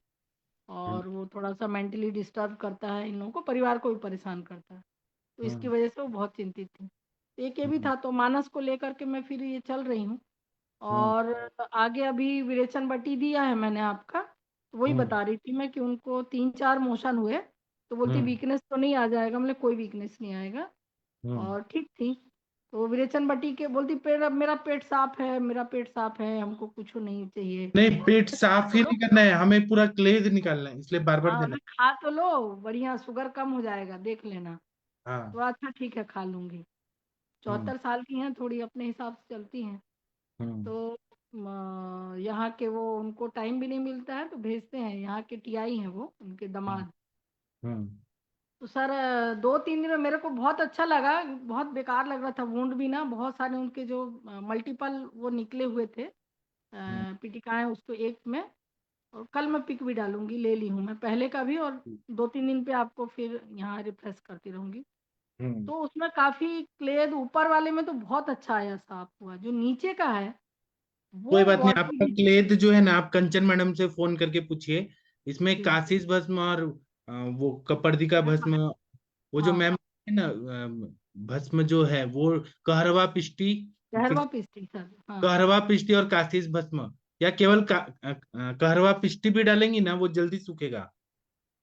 और वो थोड़ा सा मेंटली डिस्टर्ब करता है, इन लोगों को, परिवार को भी परेशान करता है। तो इसकी वजह से वो बहुत चिंतित थी। एक ये भी था, तो मानस को लेकर के मैं फिर ये चल रही हूँ। और आगे अभी विरेचन बटी दिया है मैंने आपका, तो वही बता रही थी मैं कि उनको 3-4 मोशन हुए, तो बोलती वीकनेस तो नहीं आ जाएगा। मतलब कोई वीकनेस नहीं आएगा, और ठीक थी। तो विरेचन बटी के बोलती पेट, अब मेरा पेट साफ है, मेरा पेट साफ है, हमको कुछ नहीं चाहिए। नहीं, पेट साफ ही नहीं करना है, हमें पूरा क्लेज निकालना है, इसलिए बार बार हाँ, देना अभी खा तो लो, बढ़िया शुगर कम हो जाएगा, देख लेना। है। हाँ। तो अच्छा ठीक है, खा लूंगी। 74 साल की हैं, थोड़ी अपने हिसाब से चलती हैं। तो यहाँ के वो, उनको टाइम भी नहीं मिलता है तो भेजते हैं, यहाँ के टीआई हैं वो, उनके दामाद। तो सर 2-3 दिन में मेरे को बहुत अच्छा लगा। बहुत बेकार लग रहा था वुंड भी ना, बहुत सारे उनके जो मल्टीपल वो निकले हुए थे पिटिकाएं उसको एक में। और कल मैं पिक भी डालूंगी, ले ली हूँ मैं पहले का भी, और 2-3 दिन पे आपको फिर यहाँ रिफ्रेश करती रहूंगी। तो उसमें काफी क्लेद ऊपर वाले में तो बहुत अच्छा आया, साफ हुआ। जो नीचे का है वो कोई बात नहीं, वाटरी आपका क्लेद जो है ना, आप कंचन मैडम से फोन करके पूछिए। इसमें जी काशीस भस्म और वो कपर्दिका भस्म, वो जो हाँ मैम है ना, भस्म जो है वो कहरवा पिष्टी, फिर कहरवा पिस्टी सर, हाँ कहरवा पिष्टी और काशीस भस्म, या केवल कहरवा पिष्टी भी डालेंगी ना, वो जल्दी सूखेगा।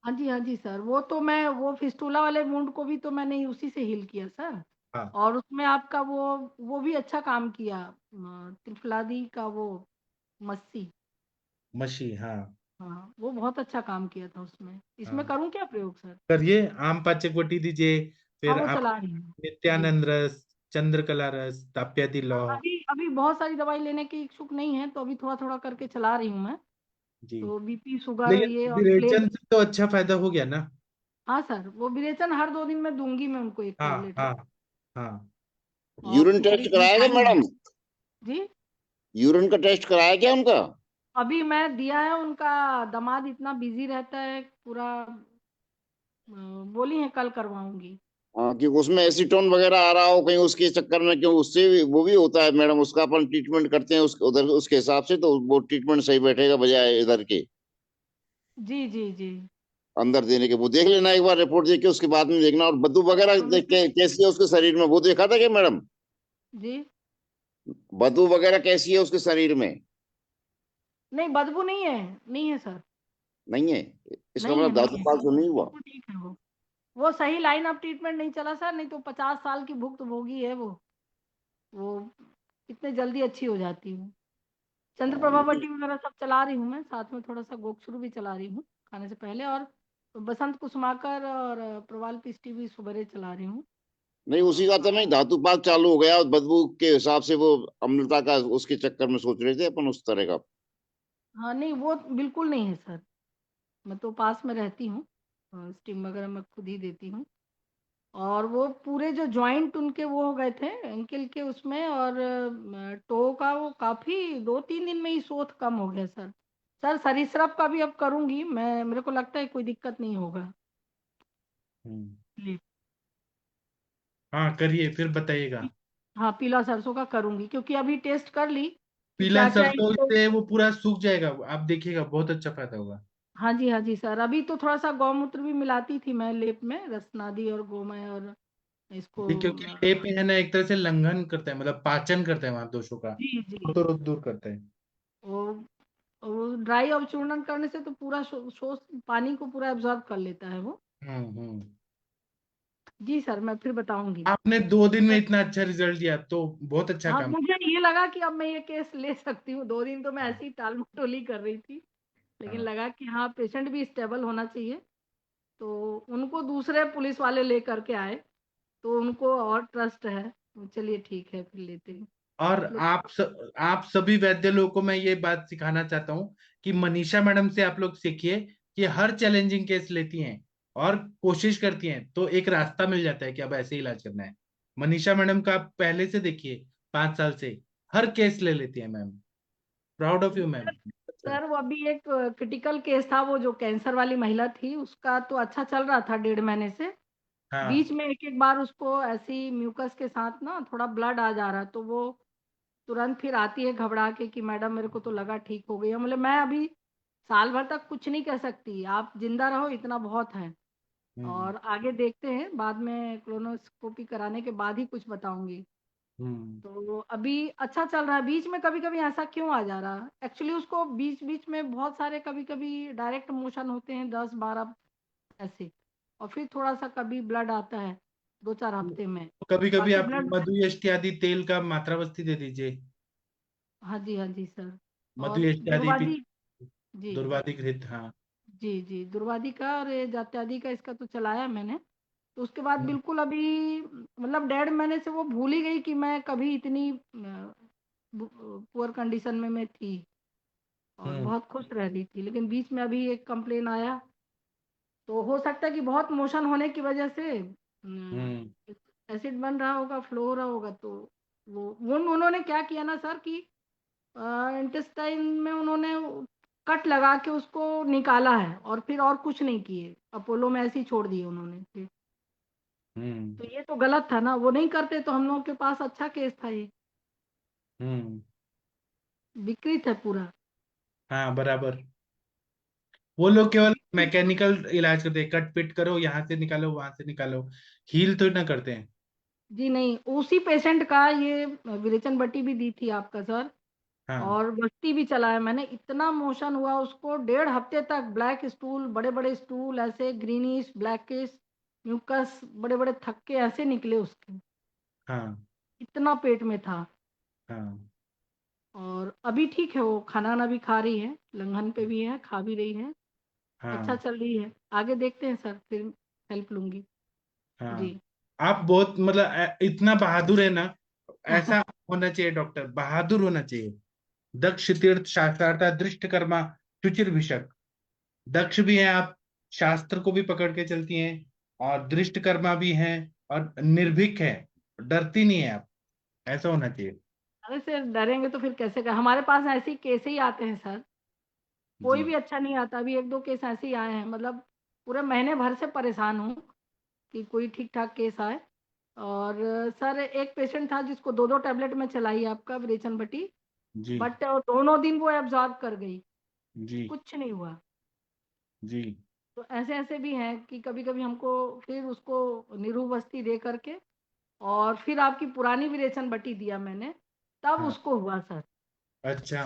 हाँ जी सर, वो तो मैं वो फिस्टूला वाले वुंड को भी तो मैंने उसी से हील किया सर। हाँ, और उसमें आपका वो भी अच्छा काम किया, त्रिफलादी का वो मस्सी, मशी, हाँ। हाँ वो बहुत अच्छा काम किया था उसमें। इसमें हाँ, करूँ क्या प्रयोग सर? करिए, आम पाचक वटी दीजिए। हाँ फिर वो आप चला रही हूँ जी। नित्यानंद रस, चंद्रकला रस, ताप्यादि हाँ, लौ। अभी अभी बहुत सारी दवाई लेने की इच्छुक नहीं है, तो अभी थोड़ा थोड़ा करके चला रही हूँ मैं। जी, तो बीपी शुगर ये लेकिन और प्लेट। विरेचन से तो अच्छा फायदा हो गया ना। हाँ सर, वो विरेचन हर 2 दिन में दूंगी मैं उनको एक हाँ, टैबलेट, हाँ, हाँ। और यूरिन शुक्र टेस्ट इतनी कराया क्या टाइम है मैडम? जी। यूरिन का टेस्ट कराया क्या उनका? अभी मैं दिया है, उनका दामाद इतना बिजी रहता है पूरा, बोली है कल करवाऊंगी। हाँ, क्योंकि उसमें एसीटोन वगैरह आ रहा हो कहीं उसके चक्कर में, क्यों उससे भी वो भी होता है मैडम, उसका अपन ट्रीटमेंट करते हैं उधर उसके हिसाब से, तो वो ट्रीटमेंट सही बैठेगा बजाय इधर के जी जी जी। अंदर देने के। वो देख लेना एक बार, रिपोर्ट देख के उसके बाद में देखना। और बदबू वगैरह तो मैं फिर कैसी है उसके शरीर में, वो देखा था क्या मैडम? जी, बदबू वगैरह कैसी है उसके शरीर में? नहीं बदबू नहीं है, नहीं है सर, नहीं है? इसका नहीं है मतलब नहीं धातु है, पाल तो नहीं हुआ। बिल्कुल ठीक है वो सही लाइन ऑफ ट्रीटमेंट नहीं चला सर, नहीं तो 50 साल की भुक्तभोगी है वो कितने जल्दी अच्छी हो जाती है। चंद्रप्रभा नहीं वटी वगैरह सब चला रही हूँ मैं, साथ में थोड़ा सा गोक्षुर भी चला रही हूँ खाने से पहले, और बसंत कुसुमाकर और प्रवाल पिष्टी भी सुबह चला रही हूँ। नहीं, उसी का तो नहीं, धातु पाक चालू हो गया और बदबू के हिसाब से वो अम्लता का उसके चक्कर में सोच रहे थे अपन उस तरह का। हाँ नहीं वो बिल्कुल नहीं है सर, मैं तो पास में रहती हूँ, स्टीम वगैरह मैं खुद ही देती हूँ। और वो पूरे जो जॉइंट उनके वो हो गए थे एंकल के उसमें, और टो का वो काफी 2-3 दिन में ही शोथ कम हो गया सर। सर सरीसृप का भी अब करूंगी मैं, मेरे को लगता है कोई दिक्कत नहीं होगा। हम्म। जी। हाँ, करिए फिर बताइएगा। हाँ पीला सरसों का करूंगी, क्योंकि अभी टेस्ट कर ली कि पीला क्या क्या सरसों इनको। से वो पूरा सूख जाएगा, आप देखिएगा, बहुत अच्छा फायदा होगा। हाँ जी सर, अभी तो थोड़ा सा गौमूत्र भी मिलाती थी मैं लेप में, रसनादी और गोमय और इसको जी, क्योंकि लेप है ना, एक तरह से लंघन करता है, मतलब पाचन करता है वहां दोषों का, जी जी। तो रोग दूर करता है। वो वो ड्राई अवचूर्णन करने से तो पूरा शोष पानी को पूरा एब्जॉर्ब कर लेता है वो। हम्म। जी सर, मैं फिर बताऊंगी। आपने 2 दिन में इतना अच्छा रिजल्ट दिया, तो बहुत अच्छा हाँ काम। मुझे ये लगा कि अब मैं ये केस ले सकती हूँ, 2 दिन तो मैं ऐसी ही टाल मटोली कर रही थी, लेकिन हाँ, लगा कि हाँ पेशेंट भी स्टेबल होना चाहिए। तो उनको दूसरे पुलिस वाले ले करके आए, तो उनको और ट्रस्ट है, तो चलिए ठीक है फिर लेते हैं और आप लोग। आप सभी वैद्य लोगों को मैं ये बात सिखाना चाहता हूँ कि मनीषा मैडम से आप लोग सीखिए कि हर चैलेंजिंग केस लेती हैं और कोशिश करती हैं, तो एक रास्ता मिल जाता है कि अब ऐसे इलाज करना है। मनीषा मैडम का आप पहले से देखिए, 5 साल से हर केस ले लेती है ma'am. Proud of you ma'am. Sir वो अभी एक क्रिटिकल केस था, वो जो कैंसर वाली महिला थी, उसका तो अच्छा चल रहा था 1.5 महीने से। हाँ। बीच में एक एक बार उसको ऐसी म्यूकस के साथ ना थोड़ा ब्लड आ जा रहा, तो वो तुरंत फिर आती है घबरा के कि मैडम मेरे को तो लगा ठीक हो गई है। मतलब मैं अभी साल भर तक कुछ नहीं कह सकती, आप जिंदा रहो इतना बहुत है, हम्म। और आगे देखते हैं, बाद में क्लोनोस्कोपी कराने के बाद ही कुछ बताऊंगी। हम्म। तो अभी अच्छा चल रहा है। बीच में कभी कभी ऐसा क्यों आ जा रहा है, एक्चुअली उसको बीच बीच में बहुत सारे कभी कभी डायरेक्ट मोशन होते हैं 10-12 ऐसे, और फिर थोड़ा सा कभी ब्लड आता है 2-4 हफ्ते में। कभी कभी बाकी आप ब्लड, मधु इत्यादि तेल का मात्रावस्थी दे दीजिए। हाँ जी सर। मधु और इत्यादि दुर्वादी, जी दुर्वादिक घृत, हाँ। जी जी, दुर्वादी का और ये जात्यादि का इसका तो चलाया मैंने। तो उसके बाद हम्म। बिल्कुल अभी मतलब 1.5 महीने से वो भूल ही गई कि मैं कभी इतनी पुअर कंडीशन में मैं थी, और हम्म। बहुत खुश रह रही थी। लेकिन बीच में अभी एक कंप्लेन आया, तो हो सकता है कि बहुत मोशन होने की वजह से हम्म। एसिड बन रहा होगा, फ्लो हो रहा होगा। तो वो उन्होंने क्या किया ना सर कि इंटेस्टाइन में उन्होंने कट लगा के उसको निकाला है, और फिर और कुछ नहीं किए, अपोलो में ऐसे ही छोड़ दिए उन्होंने फिर। तो ये तो गलत था ना, वो नहीं करते तो हम लोगों के पास अच्छा केस था ये, विकृत है पूरा। हाँ बराबर। वो लोग केवल मैकेनिकल इलाज करते हैं, कट पिट करो, यहाँ से निकालो वहां से निकालो, हील तो ना करते हैं। जी नहीं, उसी पेशेंट का ये विरेचन बट्टी भी दी थी आपका सर, हाँ और बस्ती भी चलाया मैंने। इतना मोशन हुआ उसको 1.5 हफ्ते तक, ब्लैक स्टूल, बड़े बड़े स्टूल ऐसे ग्रीनिश ब्लैकिश म्यूकस, बड़े बड़े थक्के ऐसे निकले उसके, हाँ इतना पेट में था। हाँ और अभी ठीक है, वो खाना वाना भी खा रही है, लंघन पे भी है, खा भी रही है, अच्छा हाँ चल रही है। आगे देखते हैं सर, फिर हेल्प लूंगी। हाँ। जी। आप बहुत मतलब इतना बहादुर है ना, ऐसा होना चाहिए डॉक्टर, बहादुर होना चाहिए। दक्ष तीर्थ शास्त्रार्था दृष्ट कर्मा शुचिर भिषक। दक्ष भी हैं आप, शास्त्र को भी पकड़ के चलती हैं, और दृष्ट कर्मा भी हैं, और निर्भीक है, डरती नहीं है आप, ऐसा होना चाहिए। अरे सर डरेंगे तो फिर कैसे कर, हमारे पास ऐसे ही केस ही आते हैं सर, कोई जी भी अच्छा नहीं आता। अभी 1-2 केस ऐसे ही आए हैं, मतलब पूरे महीने भर से परेशान हूँ कि कोई ठीक ठाक केस आए। और सर एक पेशेंट था जिसको 2-2 टैबलेट में चलाई आपका विरेचन बटी, जी बट दोनों दिन वो एब्जॉर्ब कर गई, जी कुछ नहीं हुआ। जी तो ऐसे ऐसे भी हैं कि कभी कभी हमको फिर उसको निरूबस्ती दे करके, और फिर आपकी पुरानी विरेचन बटी दिया मैंने, तब हाँ उसको हुआ सर। अच्छा।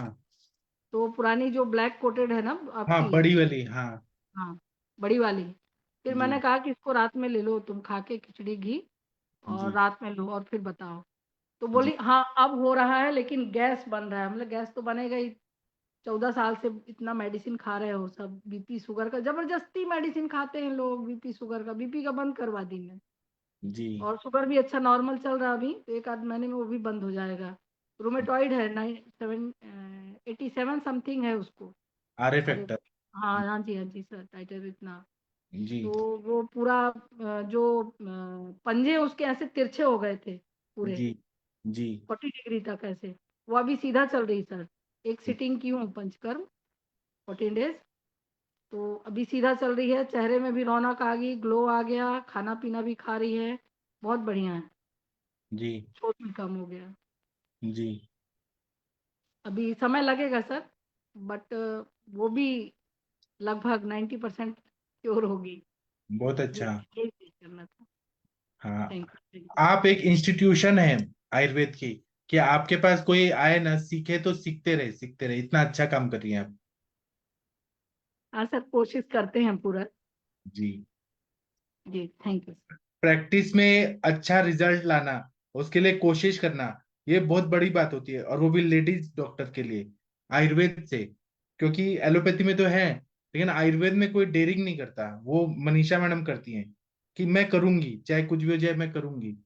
तो पुरानी जो ब्लैक कोटेड है ना हाँ आपकी, बड़ी वाली, हाँ। हाँ बड़ी वाली, फिर जी मैंने कहा कि इसको रात में ले लो तुम, खा के खिचड़ी घी, और जी रात में लो और फिर बताओ। तो जी बोली हाँ अब हो रहा है, लेकिन गैस बन रहा है। मतलब गैस तो बनेगा ही, 14 साल से इतना मेडिसिन खा रहे हो सब, बीपी शुगर का जबरदस्ती मेडिसिन खाते हैं लोग, बीपी शुगर का, बीपी का बंद करवा दी मैं। जी और शुगर भी अच्छा नॉर्मल चल रहा अभी, तो 1-8 महीने में वो भी बंद हो जाएगा। रूमेटॉइड है 87 समथिंग है उसको। आर ए अरे फैक्टर। हाँ हाँ जी, हाँ जी सर, टाइटर इतना। जी तो वो पूरा जो पंजे उसके ऐसे तिरछे हो गए थे पूरे, जी जी 40 डिग्री तक ऐसे। वो अभी सीधा चल रही सर, एक सिटिंग की हूँ पंचकर्म 14 डेज, तो अभी सीधा चल रही है, चेहरे में भी रौनक आ गई, ग्लो आ गया, खाना पीना भी खा रही है, बहुत बढ़िया है, जी शोथ भी कम हो गया। जी। अभी समय लगेगा सर, बट वो भी लगभग 90% क्योर होगी। बहुत यही अच्छा। यही करना था। हाँ, थैंक यू। आप एक इंस्टीट्यूशन है आयुर्वेद की, कि आपके पास कोई आए ना सीखे तो सीखते रहे सीखते रहे, इतना अच्छा काम कर रही हैं आप। हाँ सर, कोशिश करते हैं पूरा। जी। जी थैंक यू। प्रैक्टिस में अच्छा रिजल्ट लाना, उसके लिए कोशिश करना, ये बहुत बड़ी बात होती है, और वो भी लेडीज डॉक्टर के लिए, आयुर्वेद से। क्योंकि एलोपैथी में तो है, लेकिन आयुर्वेद में कोई डेयरिंग नहीं करता, वो मनीषा मैडम करती हैं कि मैं करूंगी, चाहे कुछ भी हो जाए मैं करूंगी,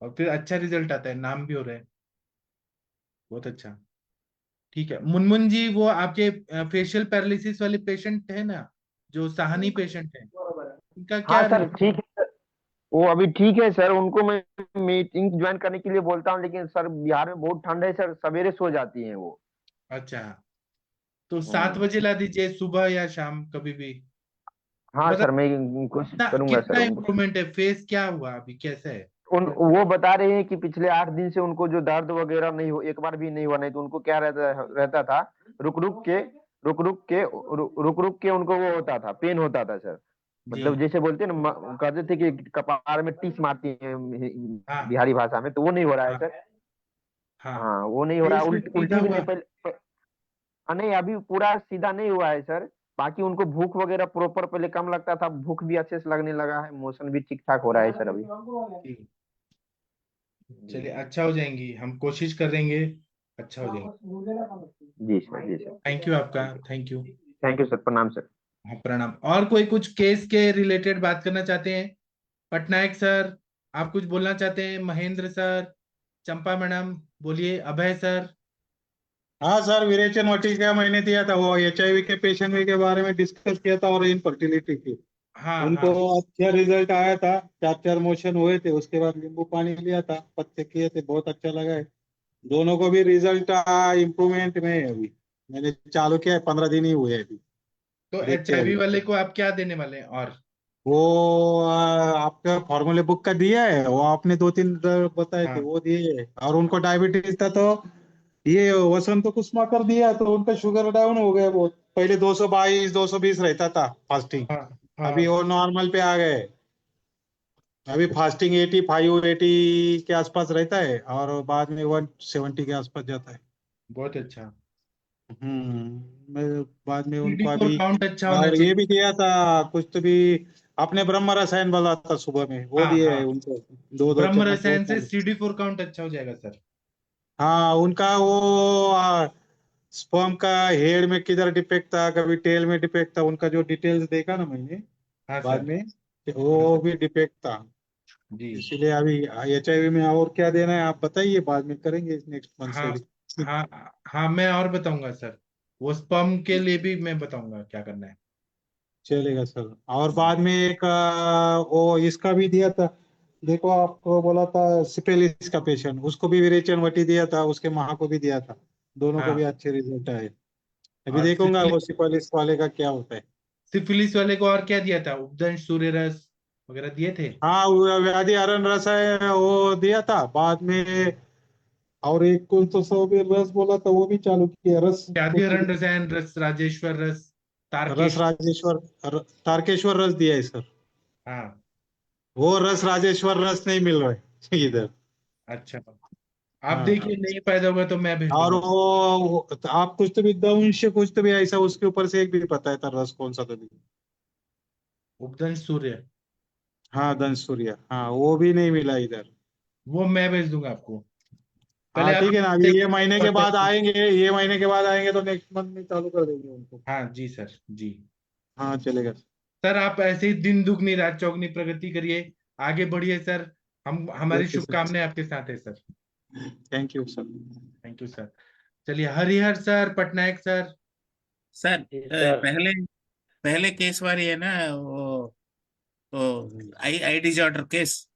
और फिर अच्छा रिजल्ट आता है, नाम भी हो रहा है। बहुत अच्छा। ठीक है मुनमुन जी, वो आपके फेशियल पैरालिसिस वाले पेशेंट है ना, जो साहनी पेशेंट है, उनका हाँ क्या सर ठीक है सर, वो अभी ठीक है सर, उनको मैं मीटिंग ज्वाइन करने के लिए बोलता हूँ, लेकिन सर बिहार में बहुत ठंड है सर, सवेरे सो जाती हैं वो। अच्छा, तो 7 बजे हम्म। ला दीजिए, सुबह या शाम कभी भी। हाँ मतलब सर, मैं कोशिश कितना करूंगा सर कितना उनको। इम्प्रूवमेंट है, फेस क्या हुआ अभी, कैसा है? वो बता रहे हैं कि पिछले 8 दिन से उनको जो दर्द वगैरह नहीं हो, एक बार भी नहीं हुआ। नहीं तो उनको क्या रहता था, रुक रुक के रुक रुक के उनको वो होता था, पेन होता था सर। जी मतलब जैसे बोलते हैं ना, कहते थे कि कपार में टीस मारती है हाँ बिहारी भाषा में, तो वो नहीं हो रहा है हाँ सर। हाँ। हाँ वो नहीं हो रहा है, फेस भी सीधा उल्टी भी नहीं हुआ? पहले। नहीं अभी पूरा सीधा नहीं हुआ है सर। बाकी उनको भूख वगैरह प्रॉपर पहले कम लगता था, भूख भी अच्छे से लगने लगा है, मोशन भी ठीक ठाक हो रहा है सर अभी। ठीक, चलिए अच्छा हो जाएंगी, हम कोशिश करेंगे, अच्छा हो जाएंगे। जी सर, जी सर। थैंक यू आपका, thank you. Thank you sir, प्रणाम सर। हाँ प्रणाम। और कोई कुछ केस के रिलेटेड बात करना चाहते हैं? पटनायक सर, आप कुछ बोलना चाहते हैं? महेंद्र सर, चंपा मैडम, बोलिए। अभय सर। हाँ सर, विरेचन वाटिका मैंने दिया था, वो HIV के पेशेंट के बारे में डिस्कस किया था, और इनफर्टिलिटी की। हाँ उनको हाँ अच्छा रिजल्ट आया था, 4-4 मोशन हुए थे, उसके बाद नींबू पानी लिया था, पत्ते किए थे, बहुत अच्छा लगा है। दोनों को भी रिजल्ट इम्प्रूवमेंट में है अभी। मैंने चालू किया है, 15 दिन ही हुए हैं अभी। तो देखते हैं HIV अभी। वाले को आप क्या देने वाले हैं? और वो आपका फॉर्मूले बुक का दिया है, वो आपने 2-3 बताए थे हाँ वो दिए, और उनको डायबिटीज था तो ये वसंत कुसुमा कर दिया, तो उनका शुगर डाउन हो गया बहुत। पहले 222 220 रहता था फास्टिंग, हाँ अभी हाँ। वो नॉर्मल पे आ गए। अभी फास्टिंग 85 80 के आसपास रहता है, और बाद में 170 के आसपास जाता है। बहुत अच्छा। मैं बाद में उनको CD4 अभी, काउंट अच्छा होना और ये चाहिए। भी दिया था कुछ तो भी, अपने ब्रह्म रसायन वाला था सुबह में, वो हाँ दिए है हाँ, उनको, 2-2 चम्मच ब्रह्म वो रसायन से खाली। CD4 काउंट अच्छा हो जाएगा सर। हाँ उनका वो स्पर्म का हेड में किधर डिफेक्ट था, कभी टेल में डिफेक्ट था, उनका जो डिटेल्स देखा ना मैंने हाँ बाद सर। में, हाँ वो सर भी डिफेक्ट था। जी। इसीलिए अभी HIV में और क्या देना है आप बताइए, बाद में करेंगे नेक्स्ट मंथ से हाँ भी। हाँ हाँ, मैं और बताऊंगा सर, वो स्पर्म के लिए भी मैं बताऊंगा क्या करना है। चलेगा सर। और बाद में एक वो इसका भी दिया था, देखो आपको बोला था सिफिलिस का पेशेंट, उसको भी विरेचन वटी दिया था, उसके माँ को भी दिया था, दोनों को भी हाँ, अच्छे रिजल्ट आए। अभी और देखूंगा वो सिफिलिस वाले का क्या होता है। सिफिलिस वाले को और क्या दिया था, उपदंश सूर्य रस वगैरह दिए थे। हाँ वो व्याधि हरण रस है वो दिया था बाद में, और एक को तो सौ भी रस बोला था, वो भी चालू किया रस व्याधि कुछ तो हरण रसायन रस, राजेश्वर रस, रस तारकेश। राजेश्वर तारकेश्वर रस दिया है सर। हाँ वो रस राजेश्वर रस नहीं मिल रहा है इधर। अच्छा, आप हाँ, देखिए नहीं फायदा होगा तो मैं भेज और दूंगा। वो आप कुछ तो भी दंश कुछ तो भी ऐसा, उसके ऊपर से एक भी पता है था रस कौन सा तो भी। उपदंश सूर्य, हाँ दंश सूर्य, हाँ वो भी नहीं मिला इधर। वो मैं भेज दूंगा आपको। पहले हाँ आप ठीक है ना, अभी ये महीने के बाद WhatsApp। आएंगे, ये महीने के बाद आएंगे तो नेक्स्ट मंथ में चालू कर देंगे उनको। हाँ जी सर जी। हाँ चलेगा। सर आप ऐसे ही दिन दुगनी रात चौगनी प्रगति करिए, आगे बढ़िए सर। हम हमारी ओके सर, शुभकामनाएं आपके साथ है sir. Thank you sir. Thank you sir. चलिए Harihar sir, Patnaik sir. Sir sir पहले पहले केस वाली है ना वो आई डिसऑर्डर केस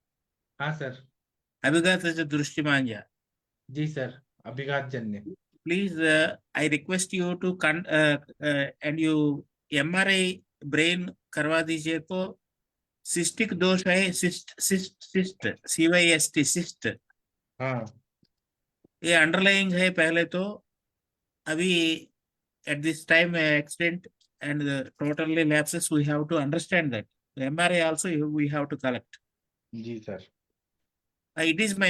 हाँ सर। अभिघात दृष्टि मांझा जी सर, अभिघात जन्य। Please I request you to and you MRI brain करवा दीजिए तो सिस्टिक दोष है cyst cyst cyst CYST cyst हाँ ये अंडरलाइंग है पहले तो अभी at this time accident and the totally lapses we have to understand that the MRI also we have to collect. जी sir. It is my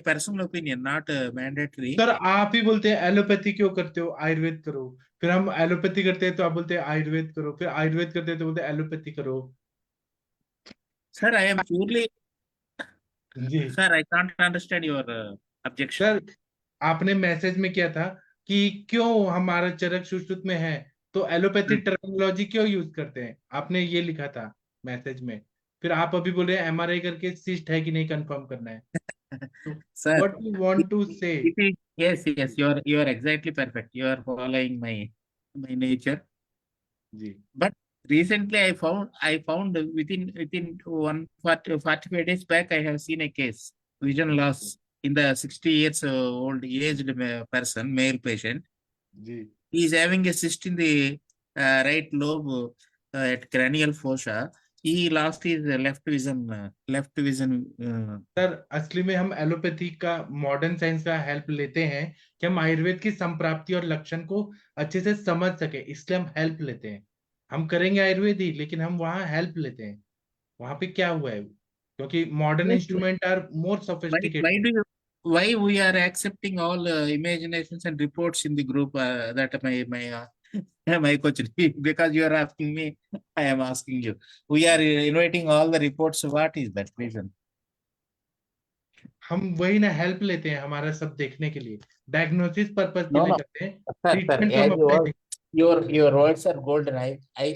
personal opinion, not mandatory. Sir आप ही बोलते हैं एलोपैथी क्यों करते हो, आयुर्वेद करो। फिर हम एलोपैथी करते हैं तो आप बोलते हैं आयुर्वेद करो, फिर आयुर्वेद करते हैं तो बोलते हैं एलोपैथी करो। Sir, I am purely जी sir, I can't understand your objection. Sir, आपने मैसेज में किया था कि क्यों हमारा चरक सुश्रुत में है तो एलोपैथी टर्मिनोलॉजी क्यों यूज करते हैं, आपने ये लिखा था मैसेज में। फिर आप अभी बोल रहे हैं MRI करके सिस्ट है कि नहीं कंफर्म करना है। तो Sir, what you want to say. yes, you are exactly perfect. You are following my nature. जी But recently I found within 45 days back I have seen a case vision loss in the 60 years old aged person, male patient. जी He is having a cyst in the right lobe at cranial fossa. He lost his left vision. Sir, असली में हम allopathy का modern science का help लेते हैं कि हम आयुर्वेद की संप्राप्ति और लक्षण को अच्छे से समझ सके, इसलिए हम हेल्प लेते हैं। हम करेंगे आयुर्वेद ही, लेकिन हम वहाँ हेल्प लेते हैं। वहां पे क्या हुआ है, क्योंकि modern Yes, instrument are more why sophisticated. do you why we are accepting all imaginations and reports in the group that my coach because you are asking me, I am asking you. We are inviting all the reports. What is that reason? हम वही ना help लेते हैं, हमारा सब देखने के लिए, डायग्नोसिस पर्पस के No, लिए no, करते हैं। sir, ट्रीटमेंट तो हम as you अपने are, your words are golden. I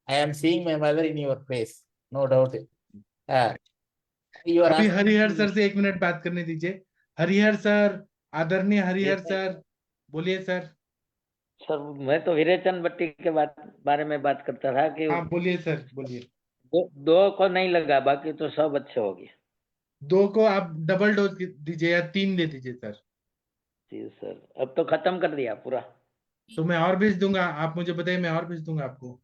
am seeing my mother in your face, no doubt. Uh, you are अभी asking हरिहर me, सर से 1 मिनट बात करने दीजिए। हरिहर सर, आदरणीय जी हरिहर सर। सर, बोलिए सर। सर मैं तो विरेचन भट्टी के बारे में बात करता था कि हाँ बोलिए सर, बोलिए। दो को नहीं लगा, बाकी तो सब अच्छे हो गए। 2 को आप डबल डोज दीजिए या 3 दे दीजिए सर। जी सर, अब तो खत्म कर दिया पूरा। तो मैं और भेज दूंगा, आप मुझे बताइए, मैं और भेज दूंगा आपको।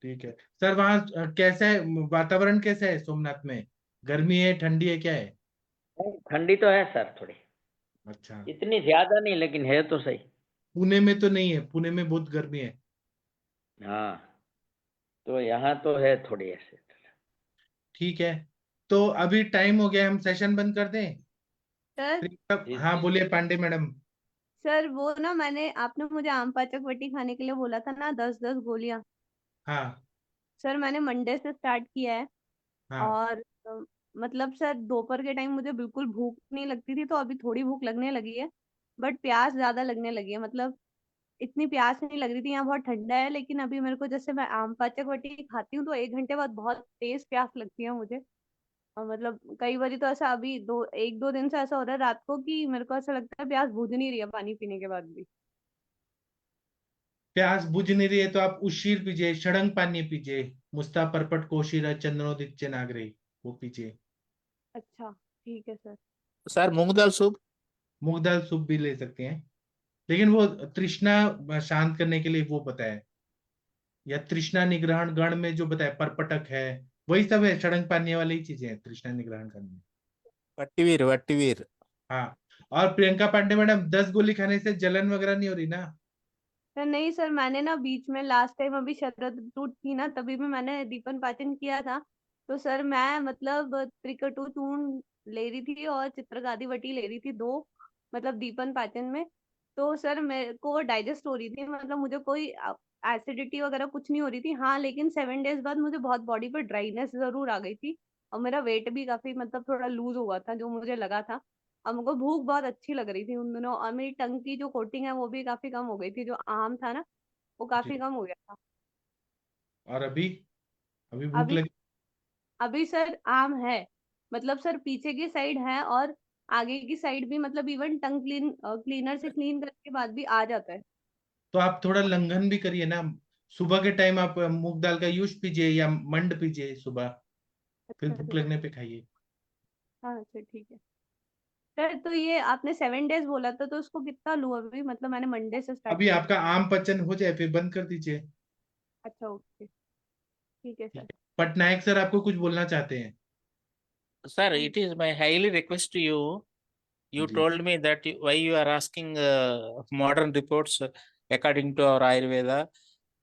ठीक है सर। वहाँ कैसा है वातावरण, कैसा है सोमनाथ में? गर्मी है, ठंडी है, क्या है? ठंडी तो है सर थोड़ी, अच्छा। इतनी ज्यादा नहीं लेकिन है तो सही। पुणे में तो नहीं है? पुणे में बहुत गर्मी है। हाँ, तो यहाँ तो है थोड़ी ऐसे। ठीक है, तो अभी टाइम हो गया, हम सेशन बंद कर दें? सर हाँ बोलिए पांडे मैडम। सर वो ना मैंने आपने मुझे आम पाचक वटी खाने के लिए बोला था ना, 10-10 गोलियां। हाँ सर मैंने मंडे से स्टार्ट किया है। हाँ। और मतलब सर दोपहर के टाइम मुझे बिल्कुल भूख नहीं लगती थी, तो अभी थोड़ी भूख लगने लगी है। बट प्यास ज्यादा लगने लगी है, मतलब इतनी प्यास नहीं लग रही थी, यहाँ बहुत ठंडा है, लेकिन अभी मेरे को जैसे मैं आम पाचक वटी खाती हूँ तो 1 घंटे बाद बहुत तेज प्यास लगती है मुझे। और मतलब कई बार तो ऐसा अभी 1-2 दिन से ऐसा हो रहा है रात को कि मेरे को ऐसा लगता है प्यास बुझ नहीं रही है पानी पीने के बाद भी। प्यास बुझ नहीं रही है तो आप उशीर पीजिए, षडंग पानी पीजिए, मुस्ता परपट कोशिरा चंद्रोदित्य नागरे, वो पीजिए। अच्छा ठीक है सर। सर मूंग दाल सूप। मूंग दाल सूप भी ले सकते हैं, लेकिन वो तृष्णा शांत करने के लिए वो बताया, या तृष्णा निग्रहण गण में जो बताया परपटक है, वही सब है, षडंग पानी वाली ही चीजें हैं तृष्णा निग्रहण करने में। वट्टीवीर वट्टीवीर। हाँ। और प्रियंका पांडे मैडम, 10 गोली खाने से जलन वगैरह नहीं हो रही ना? सर नहीं सर, मैंने ना बीच में लास्ट टाइम अभी शरद टूट थी ना, तभी भी मैंने दीपन पाचन किया था। तो सर मैं मतलब त्रिकटु चूर्ण ले रही थी और चित्रगादी वटी ले रही थी, दो मतलब दीपन पाचन में। तो सर मेरे को वो डाइजेस्ट हो रही थी, मतलब मुझे कोई एसिडिटी वगैरह कुछ नहीं हो रही थी। हाँ लेकिन 7 डेज बाद मुझे बहुत बॉडी पर ड्राइनेस जरूर आ गई थी। और मेरा वेट भी काफी मतलब थोड़ा लूज हुआ था जो मुझे लगा था। हमको भूख बहुत अच्छी लग रही थी उन दिनों, और मेरी टंग की जो कोटिंग है वो भी काफी कम हो गई थी, जो आम था ना वो काफी जी। कम हो गया था। और अभी अभी भूख अभी लगी? अभी सर आम है, मतलब सर पीछे की साइड है और आगे की साइड भी, मतलब इवन टंग क्लीनर से क्लीन करने के बाद भी आ जाता है। तो आप थोड़ा लंघन भी करिए ना। सुबह के टाइम आप मूंग दाल का यूज पीजिए या मंड पीजिए सुबह, फिर अच्छा भूख सर। लगने पे खाइए। हाँ सर ठीक है। सर तो ये आपने 7 डेज बोला था, तो उसको कितना लूँ अभी, मतलब मैंने मंडे से स्टार्ट अभी किया था। आपका आम पचन हो जाए फिर बंद कर दीजिए। अच्छा ओके ठीक है ठीक सर। है, पटनायक सर आपको कुछ बोलना चाहते हैं? Sir, it is my highly request to you. You जी told me that why you are asking modern reports according to our Ayurveda,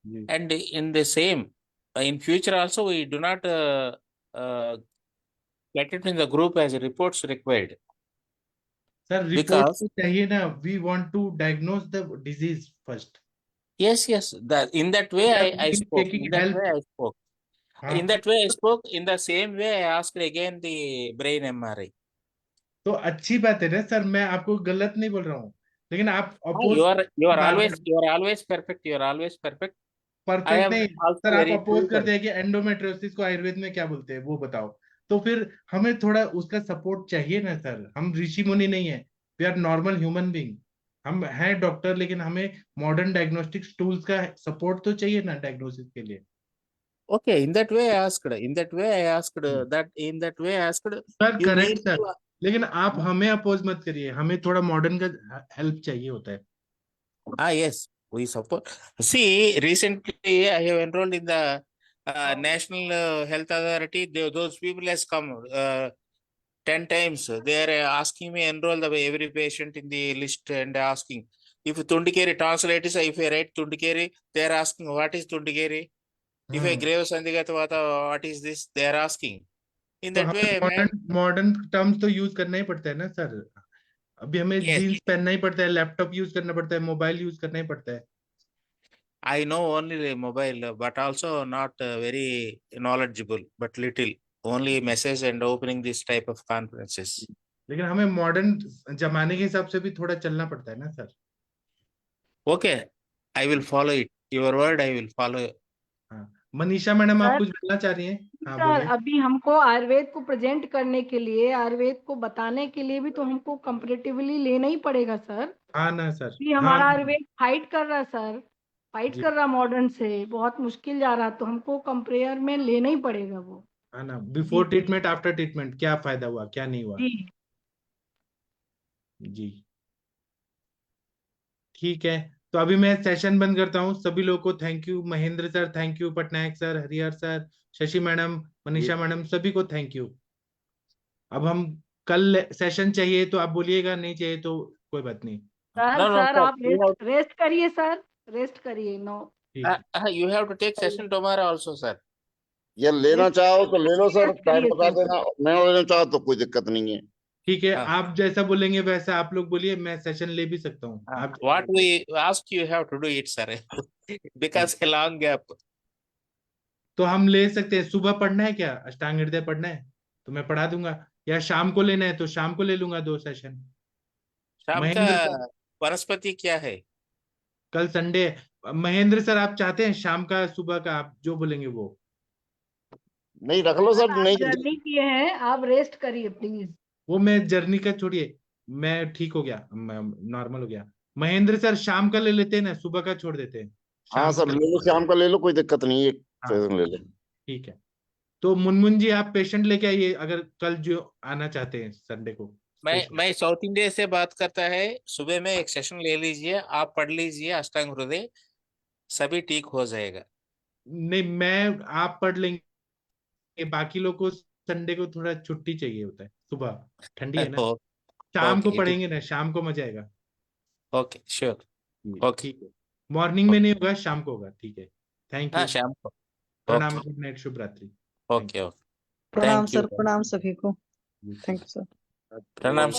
जी। and in the same, in future also we do not uh, get it in the group as reports required, sir report because तो चाहिए ना, we want to diagnose the disease first. yes, that in that way we are I spoke. Taking In that way health. I spoke. In हाँ, that way I spoke. In the same way I asked again the brain MRI. तो अच्छी बात है ना sir, मैं आपको गलत नहीं बोल रहा हूँ, लेकिन आप Ah, अपोज बार बार। you are always perfect. You are always perfect. I perfect am नहीं सर, also आप very अपोज true करते person. हैं कि एंडोमेट्रियोसिस को आयुर्वेद में क्या बोलते हैं वो बताओ। तो फिर हमें थोड़ा उसका सपोर्ट चाहिए ना सर, हम ऋषि मुनि नहीं है, we are normal human being. हम हैं डॉक्टर, लेकिन हमें मॉडर्न डायग्नोस्टिक्स टूल्स का सपोर्ट तो चाहिए ना डायग्नोसिस के लिए। Okay, in that way I asked. In that way I asked hmm. that. In that way I asked. Sir You correct need sir, to. लेकिन आप हमें अपोज मत करिए, हमें थोड़ा मॉडर्न का हेल्प चाहिए होता है। Yes, we support. See, recently I have enrolled in the National Health Authority. Those people has come 10 times. They are asking me enroll every patient in the list and asking if Tundikeri tonsillitis. If I write Tundikeri, they are asking what is Tundikeri. If I grave Sandhigatavata, what is this? They are asking. In तो that हमें way, man. Modern modern terms तो use करना ही पड़ता है ना sir. अभी हमें Yes, jeans पहनना ही पड़ता है, लैपटॉप यूज करना पड़ता है, मोबाइल यूज करना ही पड़ता है। I know only the mobile, but also not very knowledgeable, but little. Only message and opening this type of conferences. लेकिन हमें मॉडर्न जमाने के हिसाब से भी थोड़ा चलना पड़ता है ना sir. Okay, I will follow it. Your word, I will follow. हाँ, मनीषा मैडम आप सर कुछ बोलना चाह रही हैं? हाँ सर बोलिए। अभी हमको आयुर्वेद को प्रेजेंट करने के लिए, आयुर्वेद को बताने के लिए भी तो हमको कंपैरेटिवली लेना ही पड़ेगा सर। हाँ ना सर। कि हाँ हमारा आयुर्वेद फाइट कर रहा है सर, फाइट जी। कर रहा मॉडर्न से, बहुत मुश्किल जा रहा, तो हमको कंपेयर में लेना ही पड़ेगा वो। हाँ ना, जी बिफोर ट्रीटमेंट आफ्टर ट्रीटमेंट क्या फायदा हुआ क्या नहीं हुआ। जी। जी ठीक है, तो अभी मैं सेशन बंद करता हूँ। सभी लोगों को thank you, Mahendra sir thank you, Patnaik sir, Harihar sir, Shashi madam, Manisha madam, सभी को थैंक यू। अब हम कल सेशन चाहिए तो आप बोलिएगा, नहीं चाहिए तो कोई बात नहीं। Sir No, no, sir sir. आप रेस्ट करिए सर, रेस्ट करिए। नो ठीक है। You have to take session tomorrow also, sir. या लेना चाहो तो ले लो सर, रेस्ट टाइम करिए बता सर। देना। नहीं लेना चाहो तो कोई दिक्कत नहीं है। ठीक है, हाँ। आप जैसा बोलेंगे वैसा आप लोग बोलिए, मैं सेशन ले भी सकता हूँ। आप What we ask you have to do it, sir. Because a long gap. तो हम ले सकते हैं। सुबह पढ़ना है क्या, अष्टांग हृदय पढ़ना है तो मैं पढ़ा दूंगा, या शाम को लेना है तो शाम को ले लूंगा 2 सेशन। शाम का महेंद्र सर वनस्पति क्या है? कल संडे है। महेंद्र सर आप चाहते हैं शाम का सुबह का, आप जो बोलेंगे वो। नहीं रख लो सर, आप नहीं जर्नी किए हैं, आप रेस्ट करिए प्लीज। वो मैं जर्नी का छोड़िए, मैं ठीक हो गया, मैं नॉर्मल हो गया। महेंद्र सर शाम का ले लेते हैं ना, सुबह का छोड़ देते हैं। हाँ शाम सर का ले लो, शाम का ले लो, कोई दिक्कत नहीं है, एक हाँ सेशन ले लो। ठीक है। तो मुनमुन जी आप पेशेंट लेके आइए, अगर कल जो आना चाहते हैं संडे को। मैं साउथ इंडिया से बात करता है। सुबह में एक सेशन ले लीजिए, आप पढ़ लीजिए अष्टांग हृदय, सभी ठीक हो जाएगा। नहीं, मैं आप पढ़ लेंगे, बाकी लोग को संडे को थोड़ा छुट्टी चाहिए होता है, सुबह ठंडी है ना। शाम को ओके पढ़ेंगे ना, शाम को मजा आएगा। Okay sure. ओके ठीक है, मॉर्निंग में नहीं होगा, शाम को होगा। ठीक है, थैंक हाँ यू, शाम को। प्रणाम, ओके गुड नाइट, शुभ रात्रि। ओके ओके प्रणाम थैंक यू। सर, प्रणाम सभी को। Thank you sir. प्रणाम।